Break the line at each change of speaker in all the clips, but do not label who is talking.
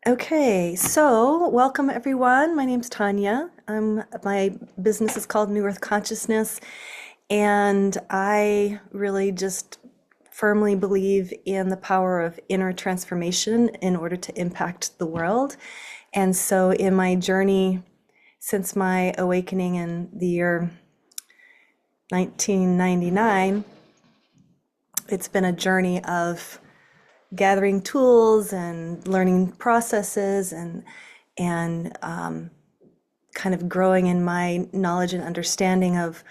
Okay, so welcome everyone. My name's Tanya. My business is called New Earth Consciousness, and I really just firmly believe in the power of inner transformation in order to impact the world. And so, in my journey since my awakening in the year 1999, it's been a journey of gathering tools and learning processes and kind of growing in my knowledge and understanding of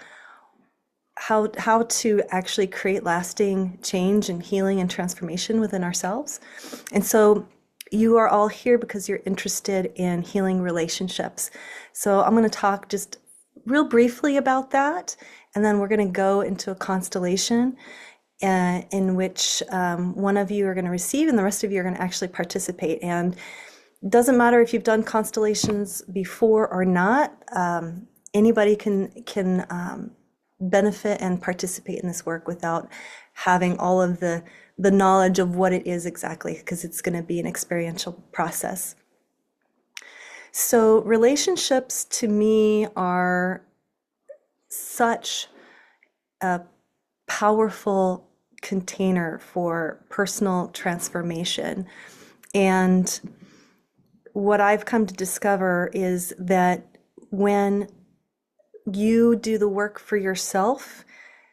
how to actually create lasting change and healing and transformation within ourselves. And so you are all here because you're interested in healing relationships. So I'm going to talk just real briefly about that, and then we're going to go into a constellation in which one of you are going to receive and the rest of you are going to actually participate. And it doesn't matter if you've done constellations before or not. Anybody can benefit and participate in this work without having all of the knowledge of what it is exactly, because it's going to be an experiential process. So relationships to me are such a powerful container for personal transformation. And what I've come to discover is that when you do the work for yourself,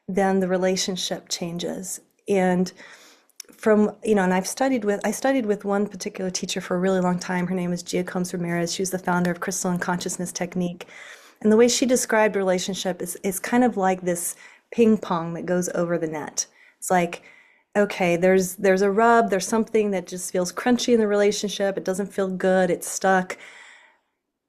then the relationship changes. And and I studied with one particular teacher for a really long time. Her name is Gia Combs Ramirez. She was the founder of Crystal and Consciousness Technique. And the way she described relationship is kind of like this ping pong that goes over the net. It's like, okay, there's a rub, there's something that just feels crunchy in the relationship. It doesn't feel good, it's stuck,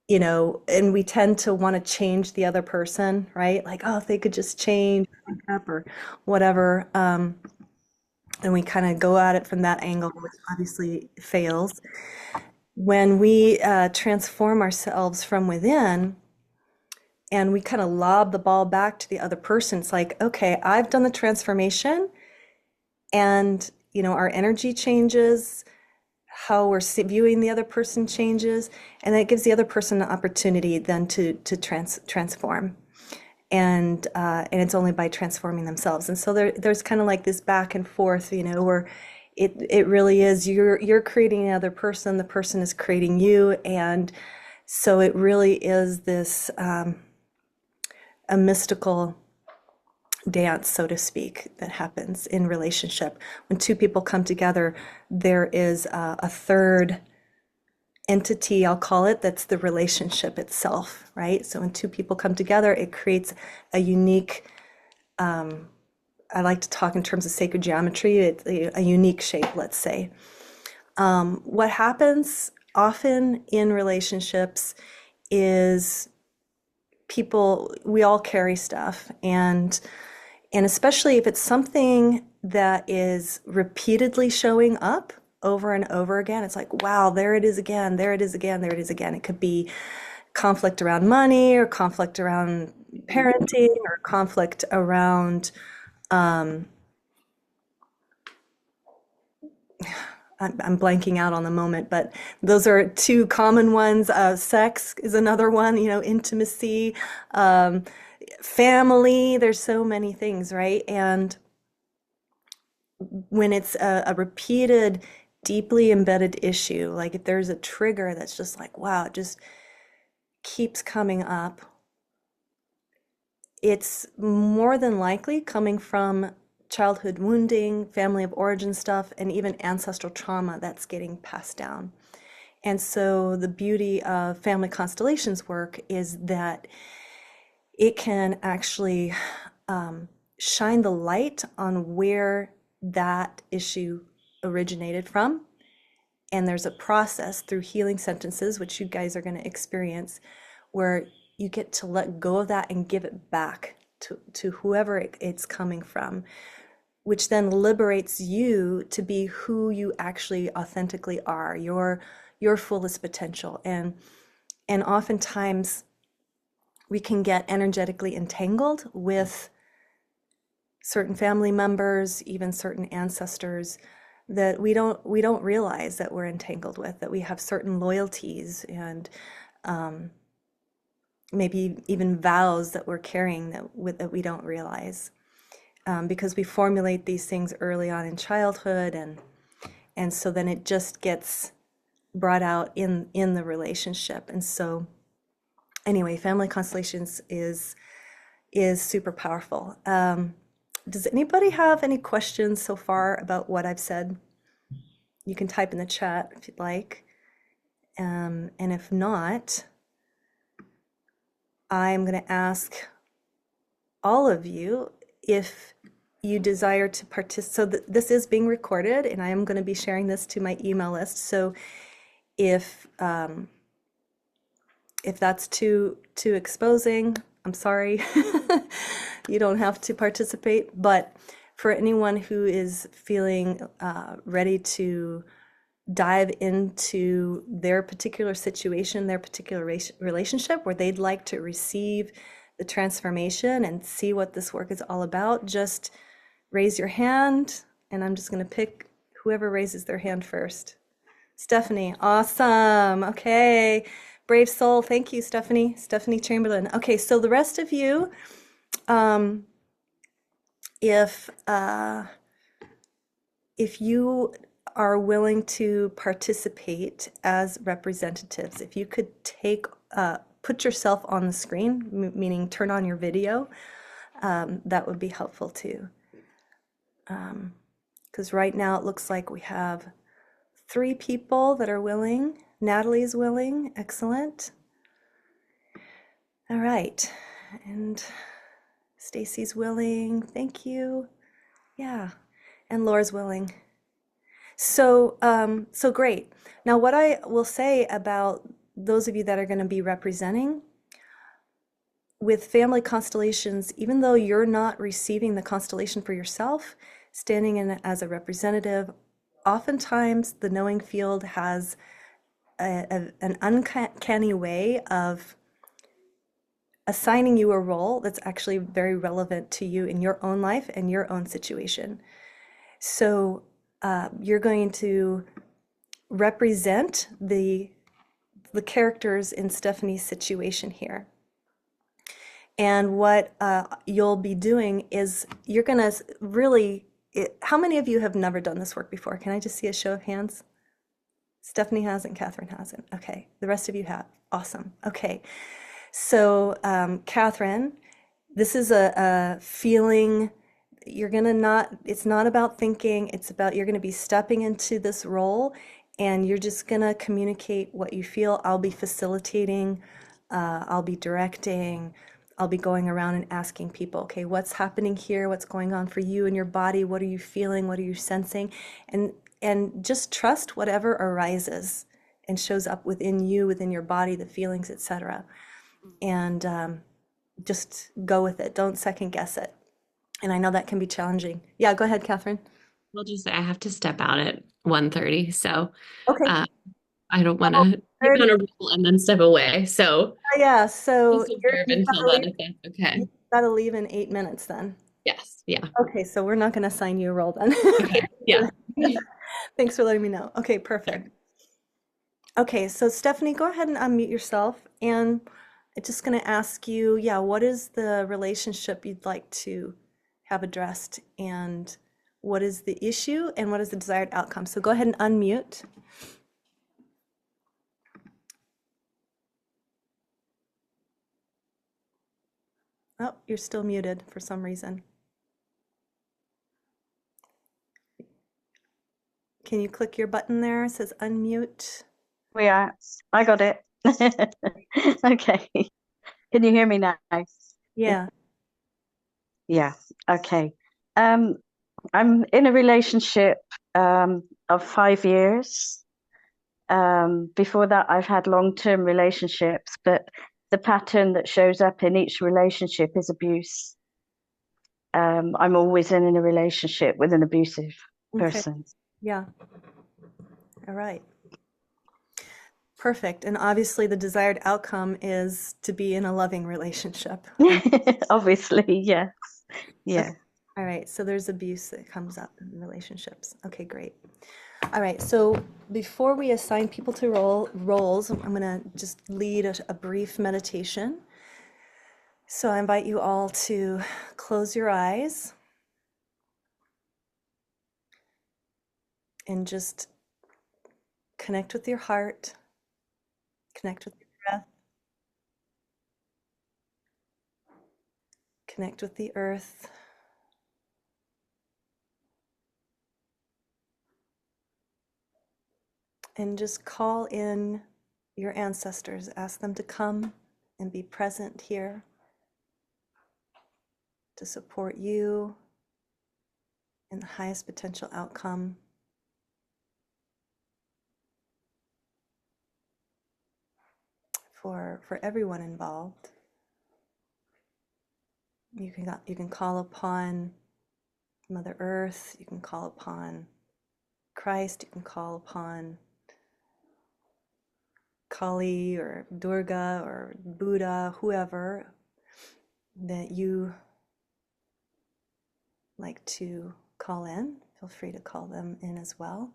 and we tend to want to change the other person, right? Like, oh, if they could just change up or whatever. And we kind of go at it from that angle, which obviously fails. When we transform ourselves from within, and we kind of lob the ball back to the other person. It's like, okay, I've done the transformation, and our energy changes, how we're viewing the other person changes, and that gives the other person the opportunity then to transform. And it's only by transforming themselves. And so there's kind of like this back and forth, where it really is you're creating another person, the person is creating you, and so it really is this a mystical dance, so to speak, that happens in relationship. When two people come together, there is a third entity, I'll call it, that's the relationship itself, right? So when two people come together, it creates a unique, I like to talk in terms of sacred geometry, it's a unique shape, let's say. What happens often in relationships is we all carry stuff, and especially if it's something that is repeatedly showing up over and over again, it's like, wow, there it is again, there it is again, there it is again. It could be conflict around money, or conflict around parenting, or conflict around, I'm blanking out on the moment, but those are two common ones. Sex is another one, intimacy, family, there's so many things, right? And when it's a repeated, deeply embedded issue, like if there's a trigger that's just like, wow, it just keeps coming up, it's more than likely coming from childhood wounding, family of origin stuff, and even ancestral trauma that's getting passed down. And so the beauty of family constellations work is that it can actually shine the light on where that issue originated from. And there's a process through healing sentences, which you guys are going to experience, where you get to let go of that and give it back to whoever it's coming from, which then liberates you to be who you actually authentically are, your fullest potential. And oftentimes we can get energetically entangled with certain family members, even certain ancestors, that we don't realize that we're entangled with, that we have certain loyalties and maybe even vows that we're carrying that we don't realize, because we formulate these things early on in childhood, and so then it just gets brought out in the relationship. And so anyway, family constellations is super powerful. Does anybody have any questions so far about what I've said? You can type in the chat if you'd like. And if not, I'm going to ask all of you if you desire to participate. So this is being recorded, and I am going to be sharing this to my email list. So if that's too exposing, I'm sorry. You don't have to participate. But for anyone who is feeling ready to dive into their particular situation, their particular relationship, where they'd like to receive the transformation and see what this work is all about, just raise your hand, and I'm just going to pick whoever raises their hand first. Stephanie, awesome. Okay. Brave soul. Thank you, Stephanie. Stephanie Chamberlain. Okay, so the rest of you, if you are willing to participate as representatives, if you could put yourself on the screen, meaning turn on your video, that would be helpful too. Because right now it looks like we have 3 people that are willing. Natalie's willing. Excellent. All right. And Stacy's willing. Thank you. Yeah. And Laura's willing. So great. Now, what I will say about those of you that are going to be representing with family constellations, even though you're not receiving the constellation for yourself, standing in as a representative, oftentimes the knowing field has an uncanny way of assigning you a role that's actually very relevant to you in your own life and your own situation. So you're going to represent the characters in Stephanie's situation here. And what you'll be doing is you're going to really, how many of you have never done this work before? Can I just see a show of hands? Stephanie hasn't, Catherine hasn't. Okay, the rest of you have. Awesome. Okay, so Catherine, this is a feeling. You're gonna not, it's not about thinking, it's about, you're gonna be stepping into this role and you're just gonna communicate what you feel. I'll be facilitating, I'll be directing, I'll be going around and asking people, okay, what's happening here? What's going on for you in your body? What are you feeling? What are you sensing? And just trust whatever arises and shows up within you, within your body, the feelings, etc. And just go with it. Don't second guess it. And I know that can be challenging. Yeah, go ahead, Catherine.
I'll just say I have to step out at 1:30, so
Okay.
uh, I don't want to keep on a roll and then step away. So
Yeah, so
just observe until then, if that's okay.
you've got to leave in 8 minutes then.
Yes, yeah.
Okay, so we're not going to assign you a role then.
Okay, yeah.
Thanks for letting me know. Okay, perfect. Okay, so Stephanie, go ahead and unmute yourself. And I'm just going to ask you, yeah, what is the relationship you'd like to have addressed? And what is the issue? And what is the desired outcome? So go ahead and unmute. Oh, you're still muted for some reason. Can you click your button there? It says unmute.
I got it. Okay. Can you hear me now?
Yeah.
Yeah. Okay. I'm in a relationship of 5 years. Before that, I've had long-term relationships, but the pattern that shows up in each relationship is abuse. I'm always in a relationship with an abusive person.
Yeah. All right. Perfect. And obviously the desired outcome is to be in a loving relationship.
Obviously, yes. Yeah.
All right, so there's abuse that comes up in relationships. Okay, great. All right, so before we assign people to roles, I'm going to just lead a brief meditation. So I invite you all to close your eyes and just connect with your heart, connect with your breath, connect with the earth, and just call in your ancestors. Ask them to come and be present here to support you in the highest potential outcome for everyone involved. You can call upon Mother Earth, you can call upon Christ, you can call upon Kali or Durga or Buddha, whoever that you like to call in. Feel free to call them in as well.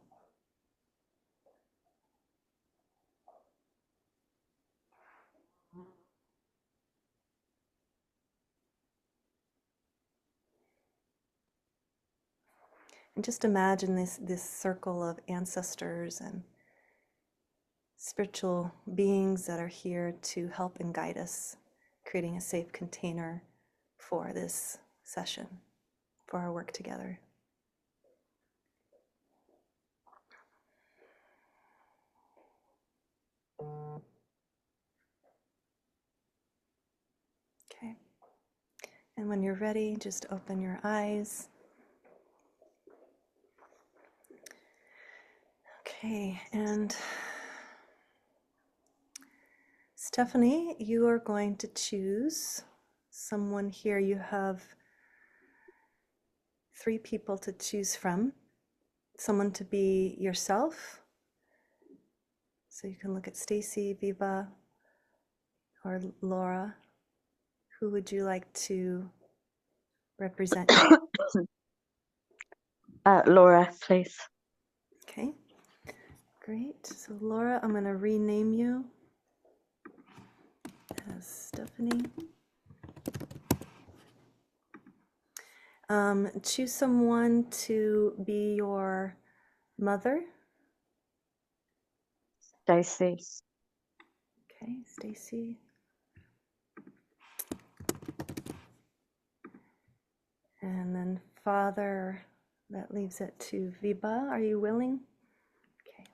And just imagine this circle of ancestors and spiritual beings that are here to help and guide us, creating a safe container for this session, for our work together. Okay. And when you're ready, just open your eyes. Okay, and Stephanie, you are going to choose someone here. You have 3 people to choose from. Someone to be yourself. So you can look at Stacy, Viva, or Laura. Who would you like to represent?
Laura, please.
Okay, great. So Laura, I'm going to rename you as Stephanie. Choose someone to be your mother.
Stacy.
Okay, Stacy. And then father, that leaves it to Viba. Are you willing? Okay.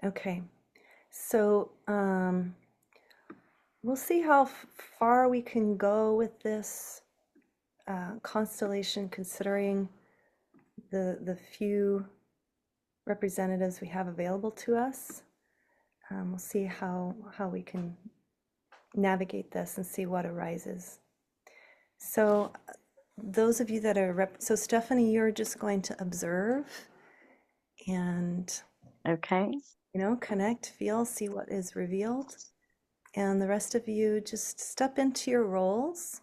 Okay. So we'll see how far we can go with this constellation, considering the few representatives we have available to us. We'll see how we can navigate this and see what arises. So those of you that are so Stephanie, you're just going to observe and
Okay.
connect, feel, see what is revealed. And the rest of you just step into your roles.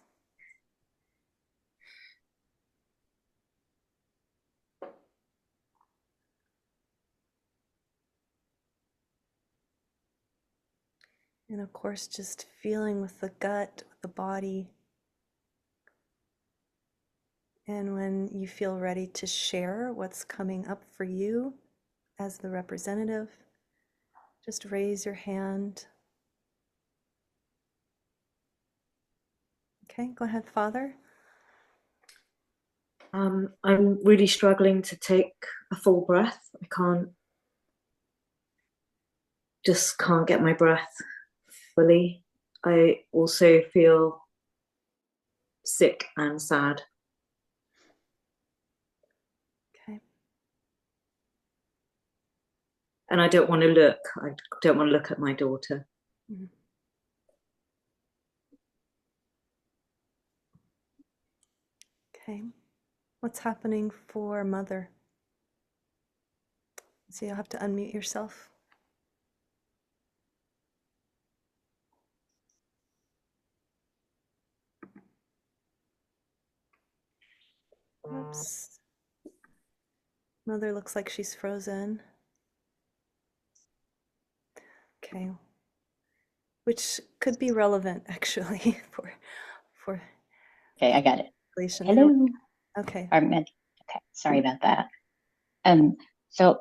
And of course, just feeling with the gut, with the body. And when you feel ready to share what's coming up for you as the representative, just raise your hand. Okay, go ahead, Father.
I'm really struggling to take a full breath. Just can't get my breath fully. I also feel sick and sad.
Okay.
And I don't want to look. I don't want to look at my daughter.
Mhm. Okay. What's happening for Mother? So you'll have to unmute yourself. Whoops. Mother looks like she's frozen. Okay. Which could be relevant actually for
Okay, I got it.
relation.
Hello.
Okay.
Okay, sorry about that. Um, so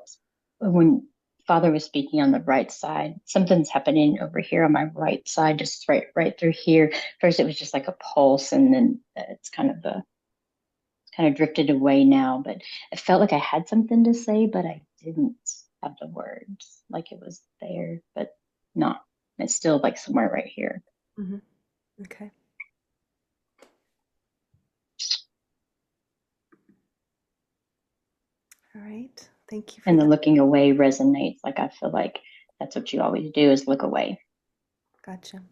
when Father was speaking on the right side, something's happening over here on my right side, just right through here. First, it was just like a pulse, and then it's kind of drifted away now. But it felt like I had something to say, but I didn't have the words. Like it was there, but not. It's still like somewhere right here.
Mm-hmm. Okay. All right. Thank you for
And the
that.
looking away resonates. Like I feel like that's what you always do is look away.
Gotcha.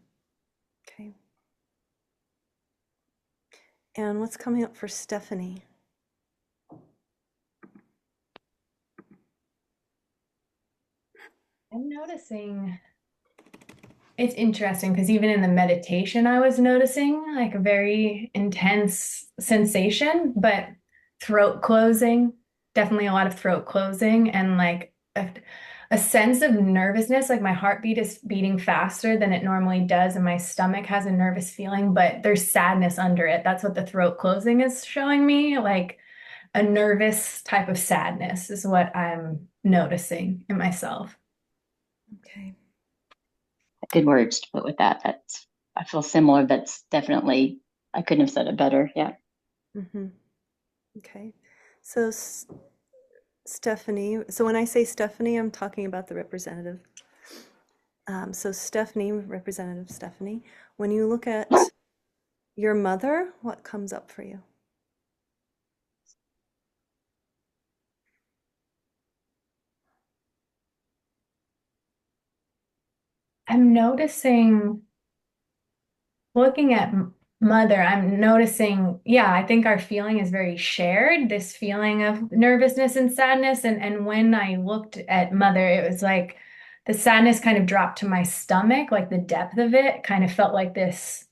Okay. And what's coming up for Stephanie?
I'm noticing it's interesting because even in the meditation, I was noticing like a very intense sensation, but throat closing, definitely a lot of throat closing, and like a sense of nervousness. Like my heartbeat is beating faster than it normally does, and my stomach has a nervous feeling, but there's sadness under it. That's what the throat closing is showing me. Like a nervous type of sadness is what I'm noticing in myself.
Okay.
Good words to put with that. I feel similar. That's definitely I couldn't have said it better. Yeah.
Mm-hmm. Okay. So Stephanie, so when I say Stephanie, I'm talking about the representative. So Stephanie, Representative Stephanie, when you look at your mother, what comes up for you?
I'm noticing, looking at mother, I'm noticing, yeah, I think our feeling is very shared, this feeling of nervousness and sadness. And when I looked at mother, it was like the sadness kind of dropped to my stomach, like the depth of it kind of felt like this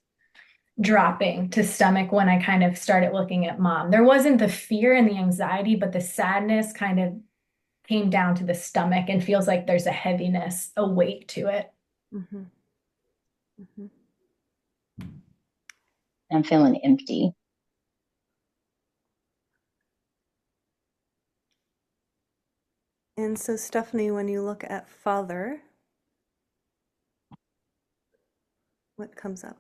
dropping to stomach when I kind of started looking at mom. There wasn't the fear and the anxiety, but the sadness kind of came down to the stomach and feels like there's a heaviness, a weight to it.
Mm-hmm. Mm-hmm.
I'm feeling empty.
And so Stephanie, when you look at father, what comes up?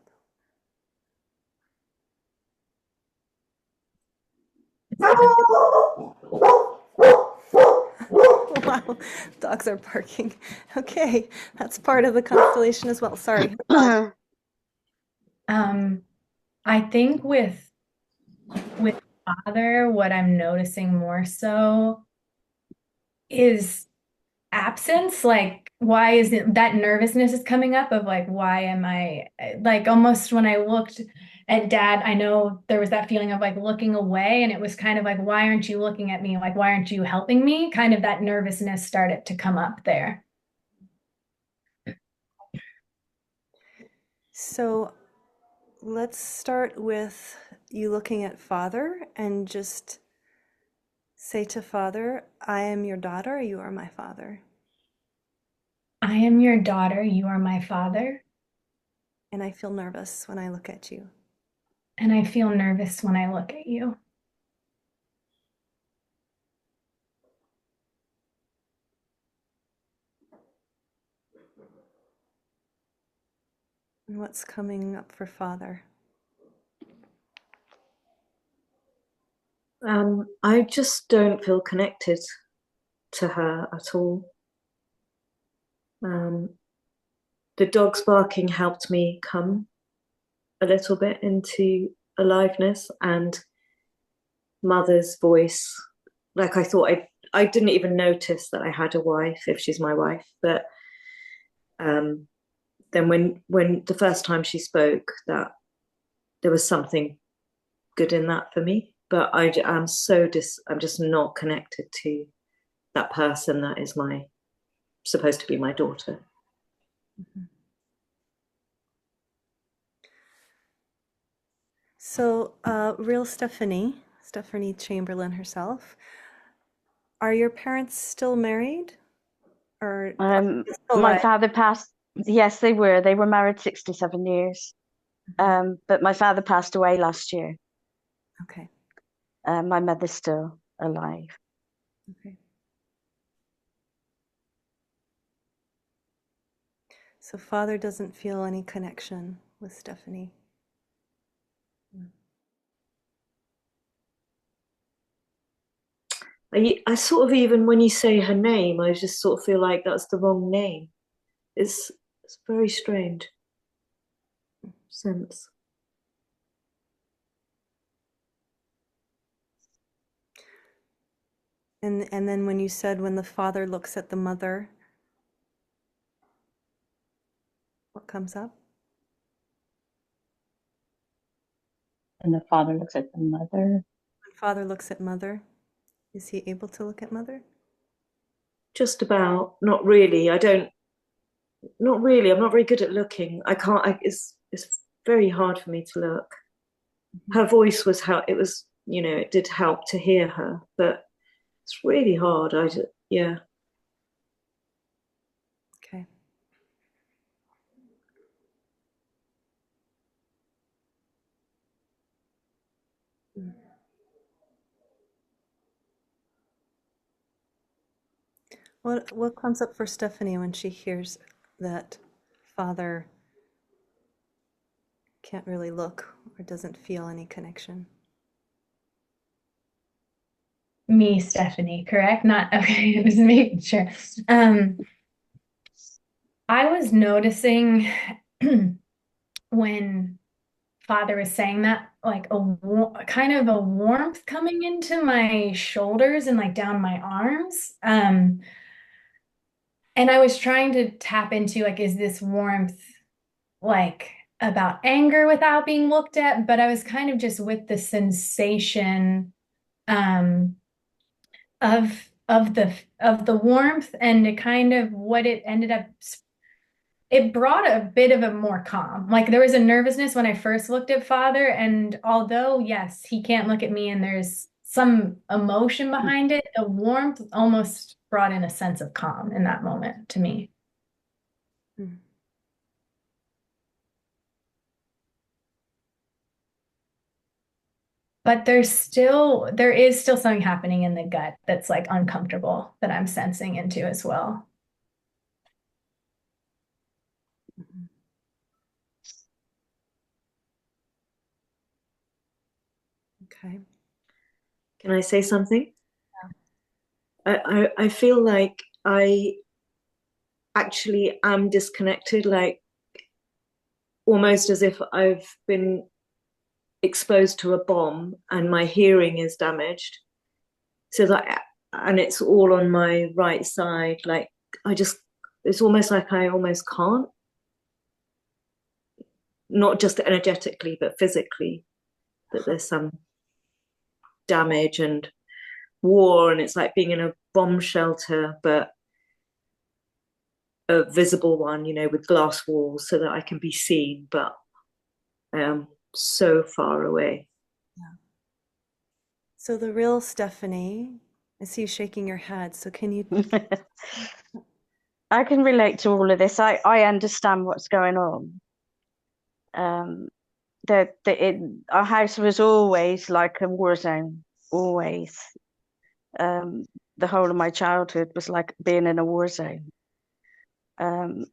Wow, dogs are barking. Okay, that's part of the constellation as well. Sorry.
I think with father, what I'm noticing more so is absence. Like, why is it that nervousness is coming up of like, why am I like almost when I looked at dad, I know there was that feeling of like looking away, and it was kind of like, why aren't you looking at me? Like, why aren't you helping me? Kind of that nervousness started to come up there.
So let's start with you looking at father and just say to father, I am your daughter, you are my father.
I am your daughter, you are my father,
And I feel nervous when I look at you.
and I feel nervous when I look at you.
And what's coming up for father?
I just don't feel connected to her at all. The dog's barking helped me come a little bit into aliveness, and mother's voice. Like I thought I didn't even notice that I had a wife if she's my wife, but then when the first time she spoke, that there was something good in that for me. But I'm I'm just not connected to that person that is my supposed to be my daughter.
Mm-hmm. So, real Stephanie, Stephanie Chamberlain herself. Are your parents still married? Or still
My
alive?
father passed. Yes, they were. They were married 67 years. But my father passed away last year.
Okay.
My mother's still alive.
Okay. So father doesn't feel any connection with Stephanie.
I sort of, even when you say her name, I just sort of feel like that's the wrong name. It's very strange sense.
And then when you said when the father looks at the mother, what comes up?
And the father looks at the mother.
When father looks at mother, is he able to look at mother?
Just about, not really. Not really. I'm not very good at looking. I can't. It's very hard for me to look. Her voice was how it was. It did help to hear her, but it's really hard. Yeah.
Okay. Mm. What comes up for Stephanie when she hears that father can't really look or doesn't feel any connection?
Me, Stephanie, correct? Not okay, just making sure. Um, I was noticing when father was saying that, like kind of a warmth coming into my shoulders and like down my arms. And I was trying to tap into like, is this warmth like about anger without being looked at? But I was kind of just with the sensation um of the warmth, and it kind of what it ended up, it brought a bit of a more calm. Like there was a nervousness when I first looked at father, and although yes, he can't look at me and there's some emotion behind it, the warmth almost brought in a sense of calm in that moment to me.
Mm.
But there is still something happening in the gut that's like uncomfortable that I'm sensing into as well.
Mhm. Okay.
Can I say something? I feel like I actually am disconnected, like almost as if I've been exposed to a bomb and my hearing is damaged. So that, and it's all on my right side. Like it's almost like I almost can't, not just energetically, but physically, that there's some damage and war, and it's like being in a bomb shelter, but a visible one, with glass walls so that I can be seen, but I am so far away.
Yeah. So the real Stephanie, I see you shaking your head. So can you?
I can relate to all of this. I understand what's going on. Our house was always like a war zone, always. The whole of my childhood was like being in a war zone.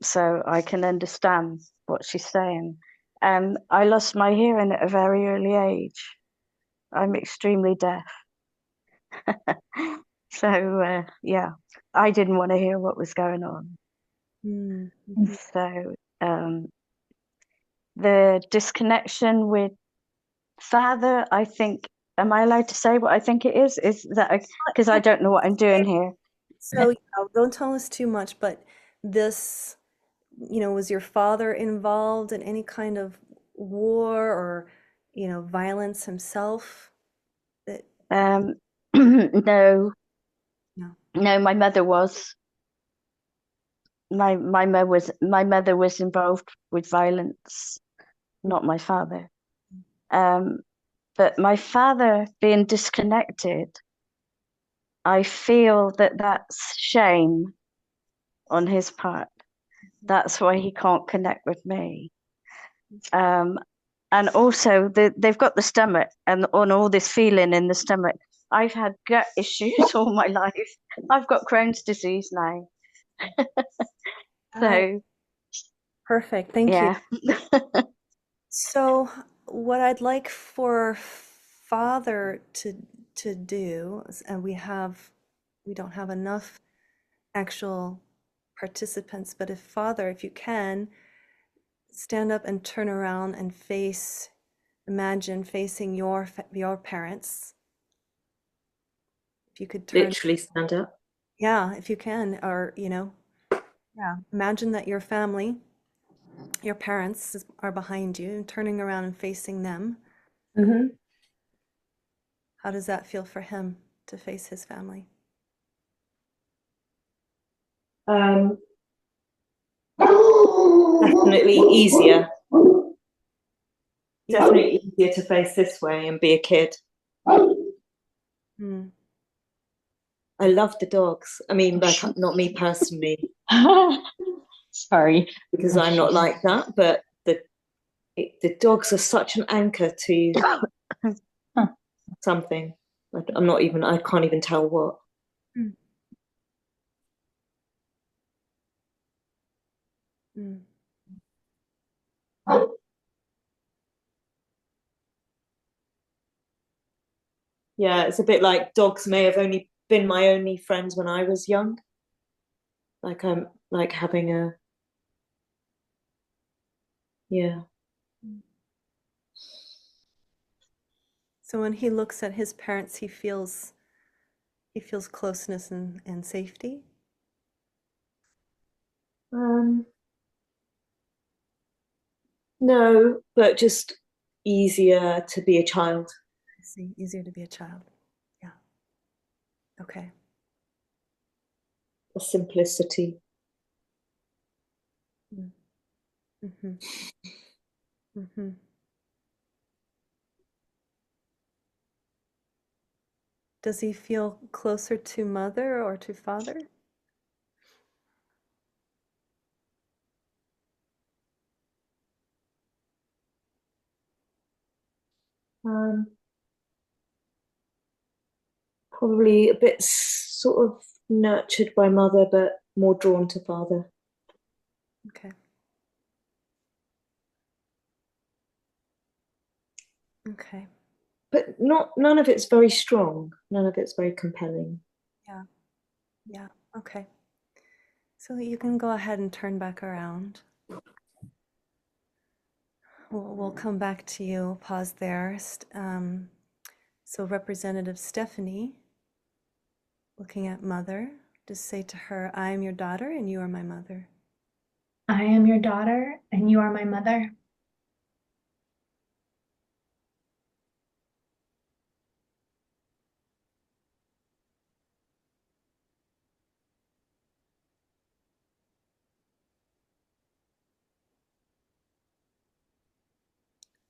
So I can understand what she's saying. I lost my hearing at a very early age. I'm extremely deaf. So yeah, I didn't want to hear what was going on.
Mm-hmm.
So the disconnection with father, I think, am I allowed to say what I think it is? Is that because I don't know what I'm doing here?
So, don't tell us too much, but this, was your father involved in any kind of war or, violence himself? That
No,
no.
no, my mother was. My mother was involved with violence, not my father. Um, But my father being disconnected, I feel that that's shame on his part. That's why he can't connect with me. And also, they've got the stomach and on all this feeling in the stomach. I've had gut issues all my life. I've got Crohn's disease now.
Oh,
So,
perfect. Thank you.
yeah.
So, what I'd like for Father to do, and we don't have enough actual participants, but if Father, if you can, stand up and turn around and imagine facing your parents. If you could turn,
Literally stand up.
yeah, if you can, or yeah, imagine that your family, your parents are behind you, and turning around and facing them.
Mm-hmm.
How does that feel for him to face his family?
Um, definitely easier. Definitely easier to face this way and be a kid.
Mm.
I love the dogs. I mean, like, not me personally,
Sorry.
because I'm not like that, but the dogs are such an anchor to
Huh.
something. I can't even tell what.
Mm. Mm.
Yeah, it's a bit like dogs may have only been my only friends when I was young. Like I'm like having yeah.
So when he looks at his parents, he feels closeness and safety.
Um, no, but just easier to be a child.
I see. Easier to be a child. Yeah. Okay.
A simplicity.
Mm. Mm-hmm. Mm-hmm. Does he feel closer to mother or to father?
Um, probably a bit sort of nurtured by mother, but more drawn to father.
Okay. Okay.
But none of it's very strong. None of it's very compelling.
Yeah. Yeah. Okay. So you can go ahead and turn back around. We'll come back to you. Pause there. So Representative Stephanie, looking at mother, just say to her, I am your daughter and you are my mother.
I am your daughter, and you are my mother.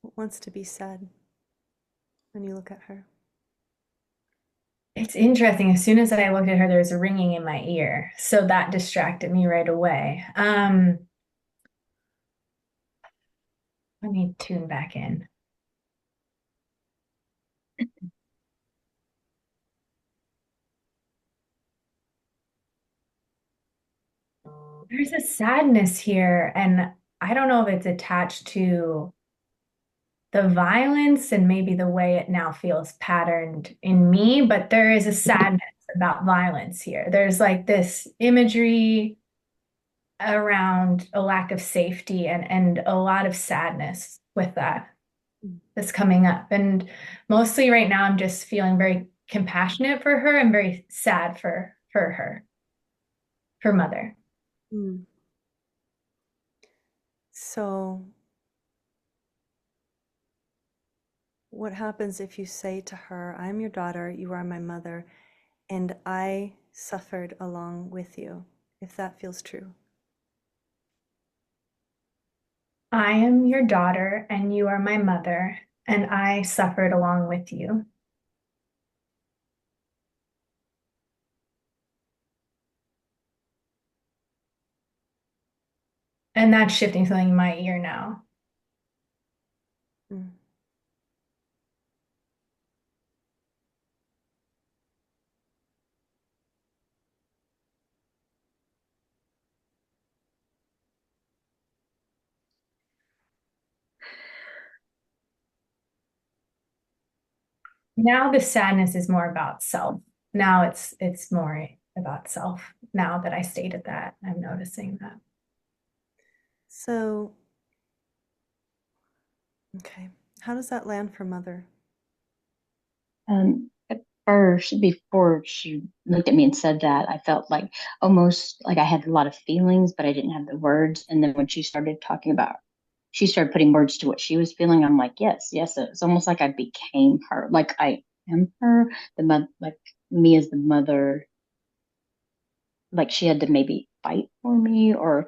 What wants to be said when you look at her?
It's interesting. As soon as I looked at her, there was a ringing in my ear. So that distracted me right away. Let me tune back in. There's a sadness here, and I don't know if it's attached to the violence and maybe the way it now feels patterned in me, but there is a sadness about violence here. There's like this imagery around a lack of safety and a lot of sadness with that that's coming up. And mostly right now, I'm just feeling very compassionate for her and very sad for mother.
Mm. So, what happens if you say to her, I'm your daughter, you are my mother, and I suffered along with you, if that feels true?
I am your daughter and you are my mother, and I suffered along with you. And that's shifting something in my ear now.
Mm.
Now the sadness is more about self. Now it's more about self. Now that I stated that, I'm noticing that.
So, okay. How does that land for mother?
At first, before she looked at me and said that, I felt like almost like I had a lot of feelings, but I didn't have the words. And then when she started talking about, she started putting words to what she was feeling. I'm like, yes, yes. It's almost like I became her. Like I am her, the mother, like me as the mother. Like she had to maybe fight for me or.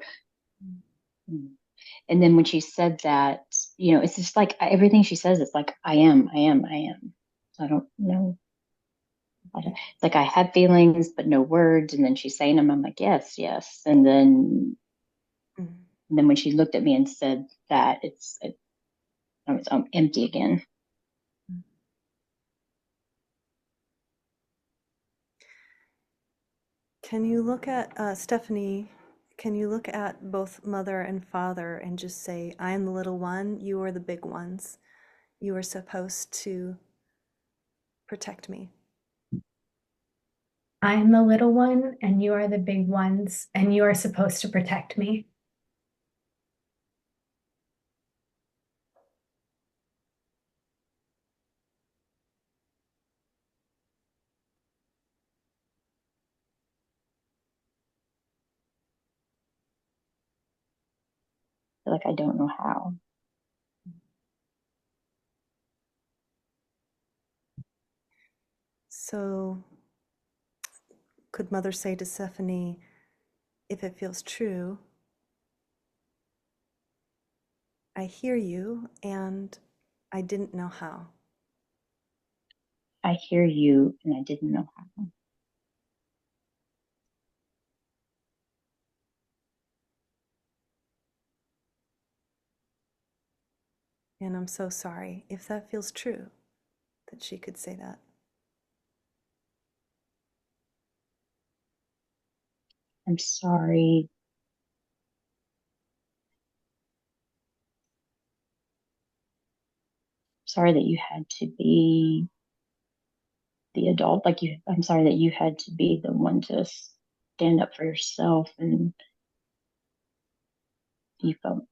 And then when she said that, it's just like everything she says, it's like I am, I am, I am. So I don't know. It's like I had feelings, but no words. And then she's saying them. I'm like, yes, yes.
Mm.
And then when she looked at me and said that, I'm empty again.
Can you look at Stephanie? Can you look at both mother and father and just say, I am the little one, you are the big ones. You are supposed to protect me.
I am the little one, and you are the big ones, and you are supposed to protect me.
I feel like I don't know how.
So, could mother say to Stephanie, if it feels true, I hear you and I didn't know how.
I hear you, and I didn't know how.
And I'm so sorry if that feels true that she could say that.
I'm sorry. Sorry that you had to be the adult. I'm sorry that you had to be the one to stand up for yourself and you felt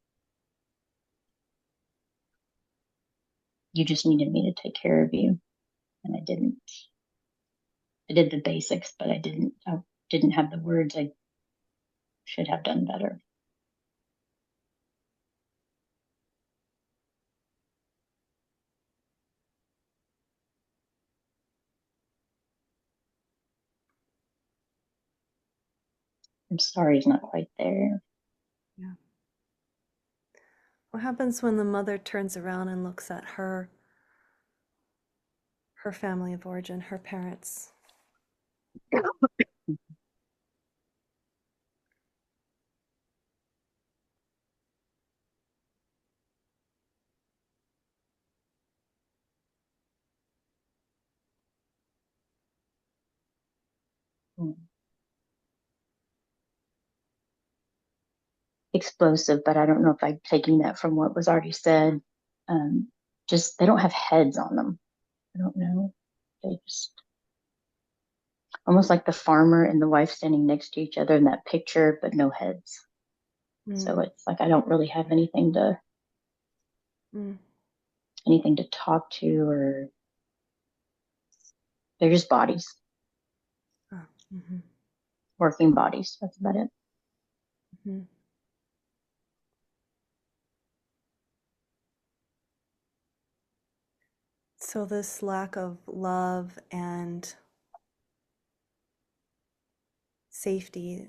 you just needed me to take care of you. And I didn't. I did the basics, but I didn't have the words. I should have done better. I'm sorry is not quite there.
Yeah. What happens when the mother turns around and looks at her family of origin, her parents?
Explosive, but I don't know if I'm taking that from what was already said. Um, just they don't have heads on them. I don't know. They just almost like the farmer and the wife standing next to each other in that picture, but no heads. So
Mm,
it's like I don't really have
mm.
anything to talk to, or they're just bodies,
Oh, mhm,
working bodies. That's about it.
mhm. So this lack of love and safety,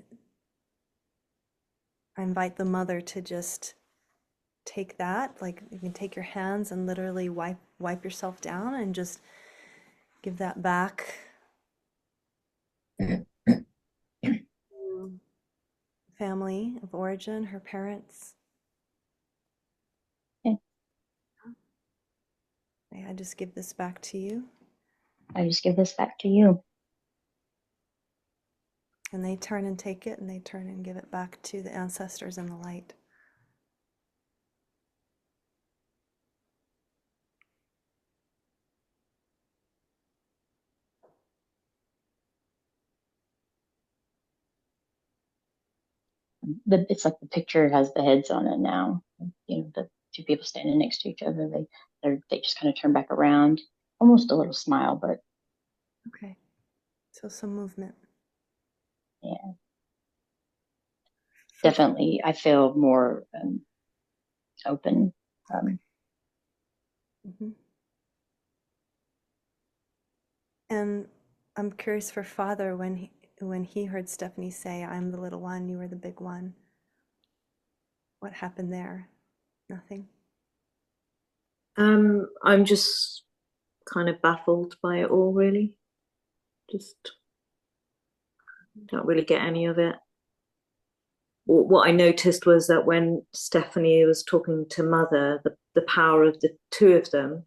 I invite the mother to just take that, like you can take your hands and literally wipe yourself down and just give that back to family of origin, her parents.
Okay.
May I just give this back to you?
I just give this back to you.
And they turn and take it, and they turn and give it back to the ancestors in the light.
It's like the picture has the heads on it now. You know, the two people standing next to each other. They just kind of turn back around, almost a little smile, but
Okay. So some movement.
yeah,
For,
definitely I feel more open.
mhm. And I'm curious for Father when he heard Stephanie say, "I'm the little one, you were the big one." What happened there? Nothing.
I'm just kind of baffled by it all, really. Just don't really get any of it. What I noticed was that when Stephanie was talking to Mother, the power of the two of them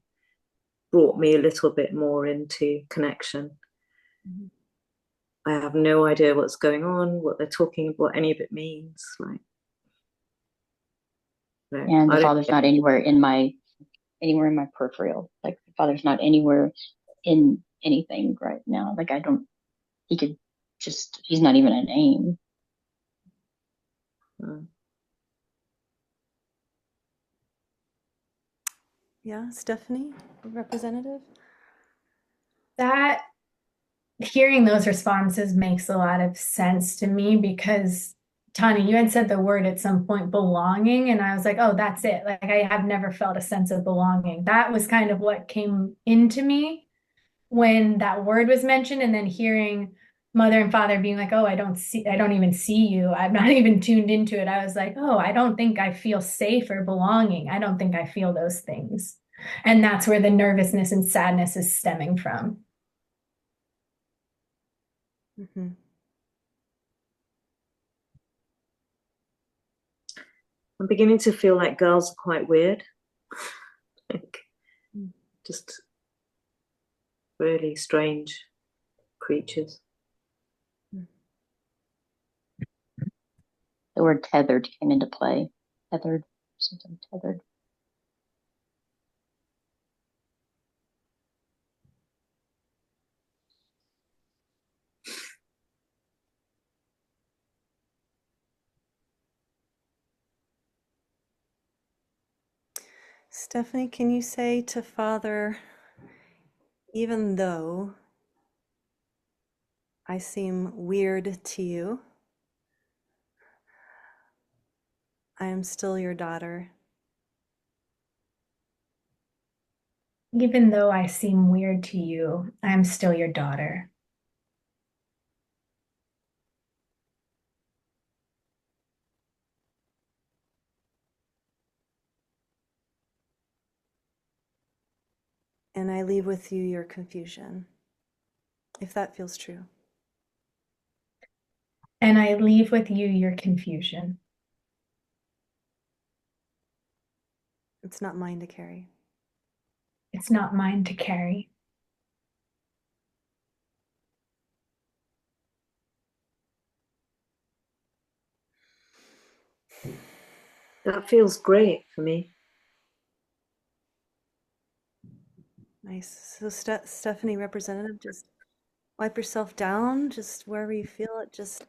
brought me a little bit more into connection.
Mhm.
I have no idea what's going on, what they're talking about, what any of it means. Like, no,
And the
I don't
father's
get
not anywhere in my peripheral. Like the father's not anywhere in anything right now. Like I don't. He could just. He's not even a name.
it.
Yeah, Stephanie, representative.
That hearing those responses makes a lot of sense to me because Tanya, you had said the word at some point belonging, and I was like, oh, that's it. Like I have never felt a sense of belonging. That was kind of what came into me when that word was mentioned, and then hearing mother and father being like, oh, I don't even see you. I'm not even tuned into it. I was like, oh, I don't think I feel safe or belonging. I don't think I feel those things. And that's where the nervousness and sadness is stemming from.
Mm-hmm.
I'm beginning to feel like girls are quite weird. Like, just really strange creatures.
The word tethered came into play. Tethered, something tethered.
Stephanie, can you say to Father, even though I seem weird to you, I am still your daughter.
Even though I seem weird to you, I'm still your daughter.
And I leave with you your confusion, if that feels true.
And I leave with you your confusion.
It's not mine to carry.
It's not mine to carry.
That feels great for me.
Nice. So Stephanie, representative, just wipe yourself down, just wherever you feel it, just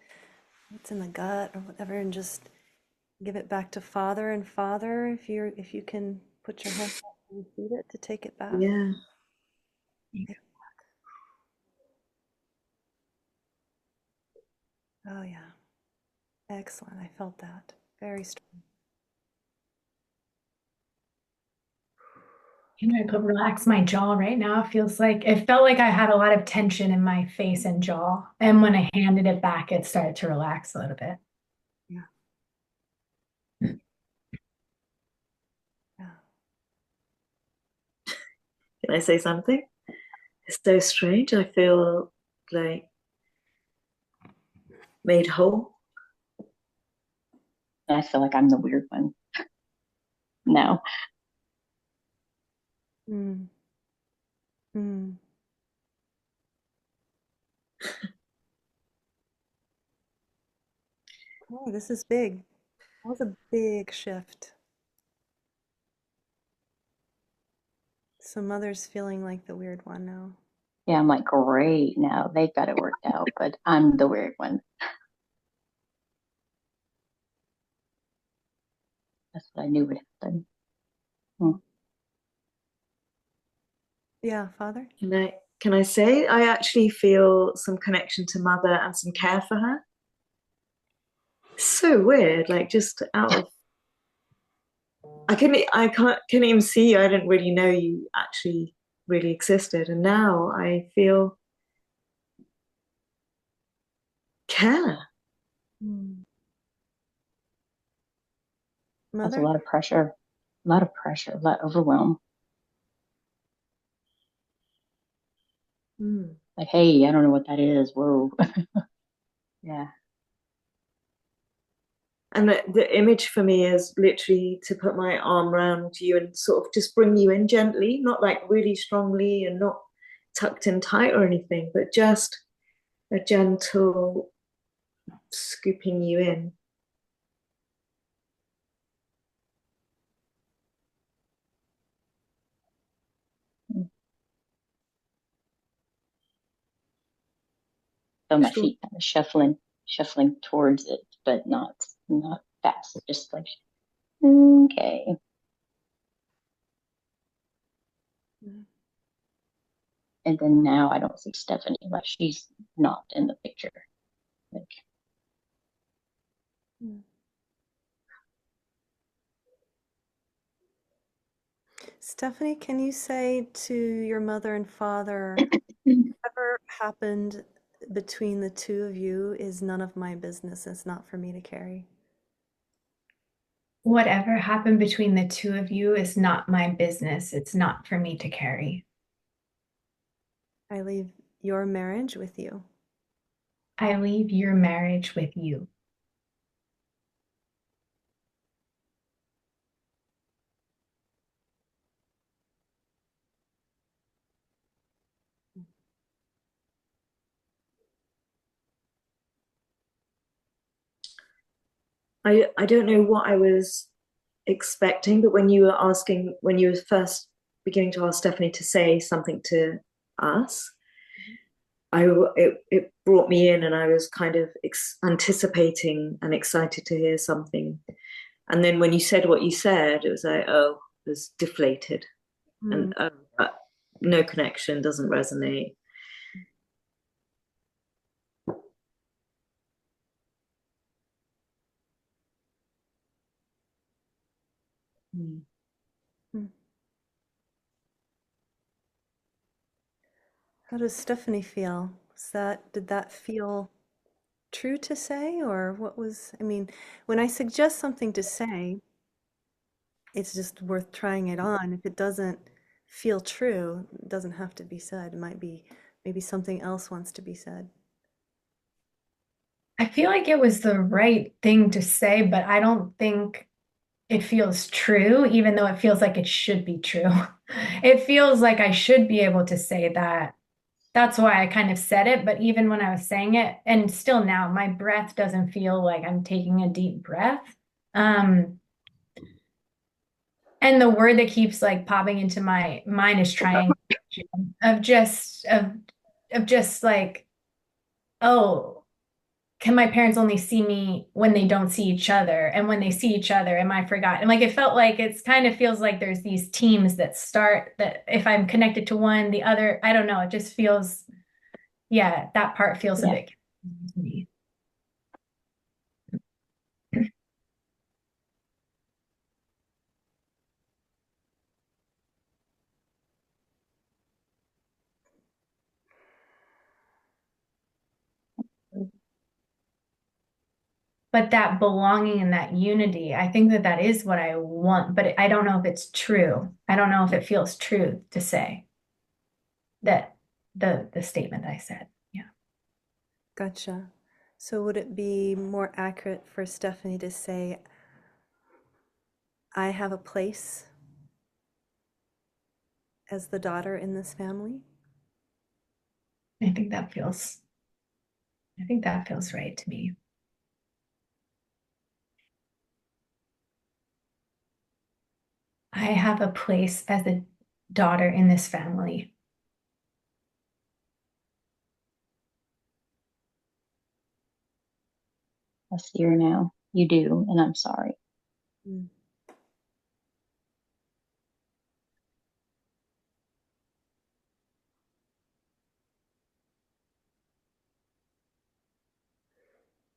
it's in the gut or whatever, and just give it back to Father. And Father, if you can put your hand up and receive it to take it back.
Yeah.
Oh yeah. Excellent. I felt that. Very strong.
I could relax my jaw right now. It felt like I had a lot of tension in my face and jaw. And when I handed it back, it started to relax a little bit.
Yeah.
Can I say something? It's so strange. I feel like made whole.
And I feel like I'm the weird one now.
Mm, mm. Oh, this is big. That was a big shift. So mother's feeling like the weird one now.
Yeah, I'm like, great, now they've got it worked out, but I'm the weird one. That's what I knew would happen. Hmm.
Yeah, father?
Can I say I actually feel some connection to mother and some care for her? It's so weird, like just out of couldn't even see you. I didn't really know you actually really existed. And now I feel care.
Mm.
That's a
Mother?
lot of pressure, a lot of overwhelm.
Mm.
Like, hey, I don't know what that is. Whoa. Yeah.
And the image for me is literally to put my arm around you and sort of just bring you in gently, not like really strongly and not tucked in tight or anything, but just a gentle scooping you in.
So my
Sure.
feet kind of shuffling towards it, but not fast. Just like, okay.
Mm.
And then now I don't see Stephanie, like she's not in the picture. Like,
Mm. Stephanie, can you say to your mother and father, whatever happened between the two of you is none of my business. It's not for me to carry.
Whatever happened between the two of you is not my business. It's not for me to carry.
I leave your marriage with you.
I leave your marriage with you.
I don't know what I was expecting, but when you were first beginning to ask Stephanie to say something to us, it brought me in, and I was kind of anticipating and excited to hear something. And then when you said what you said, it was like, oh, it was deflated, and
Mm.
no connection, doesn't resonate. Mm.
Mm. How does Stephanie feel? Did that feel true to say, or what was, I mean, when I suggest something to say, it's just worth trying it on. If it doesn't feel true, it doesn't have to be said. It might be maybe something else wants to be said.
I feel like it was the right thing to say, but I don't think it feels true, even though it feels like it should be true. It feels like I should be able to say that. That's why I kind of said it. But even when I was saying it, and still now, my breath doesn't feel like I'm taking a deep breath. Um, and the word that keeps like popping into my mind is triangulation of just like, oh, can my parents only see me when they don't see each other? And when they see each other, am I forgotten? Like it felt like it's kind of feels like there's these teams that start that if I'm connected to one, the other, I don't know, it just feels, yeah, that part feels a
yeah.
bit confusing to me. But that belonging and that unity, I think that that is what I want, but I don't know if it's true. I don't know if it feels true to say. that the statement I said. Yeah.
Gotcha. So would it be more accurate for Stephanie to say, I have a place as the daughter in this family?
I think that feels right to me. I have a place as a daughter in this family.
I see her now. You do, and I'm sorry.
Mm.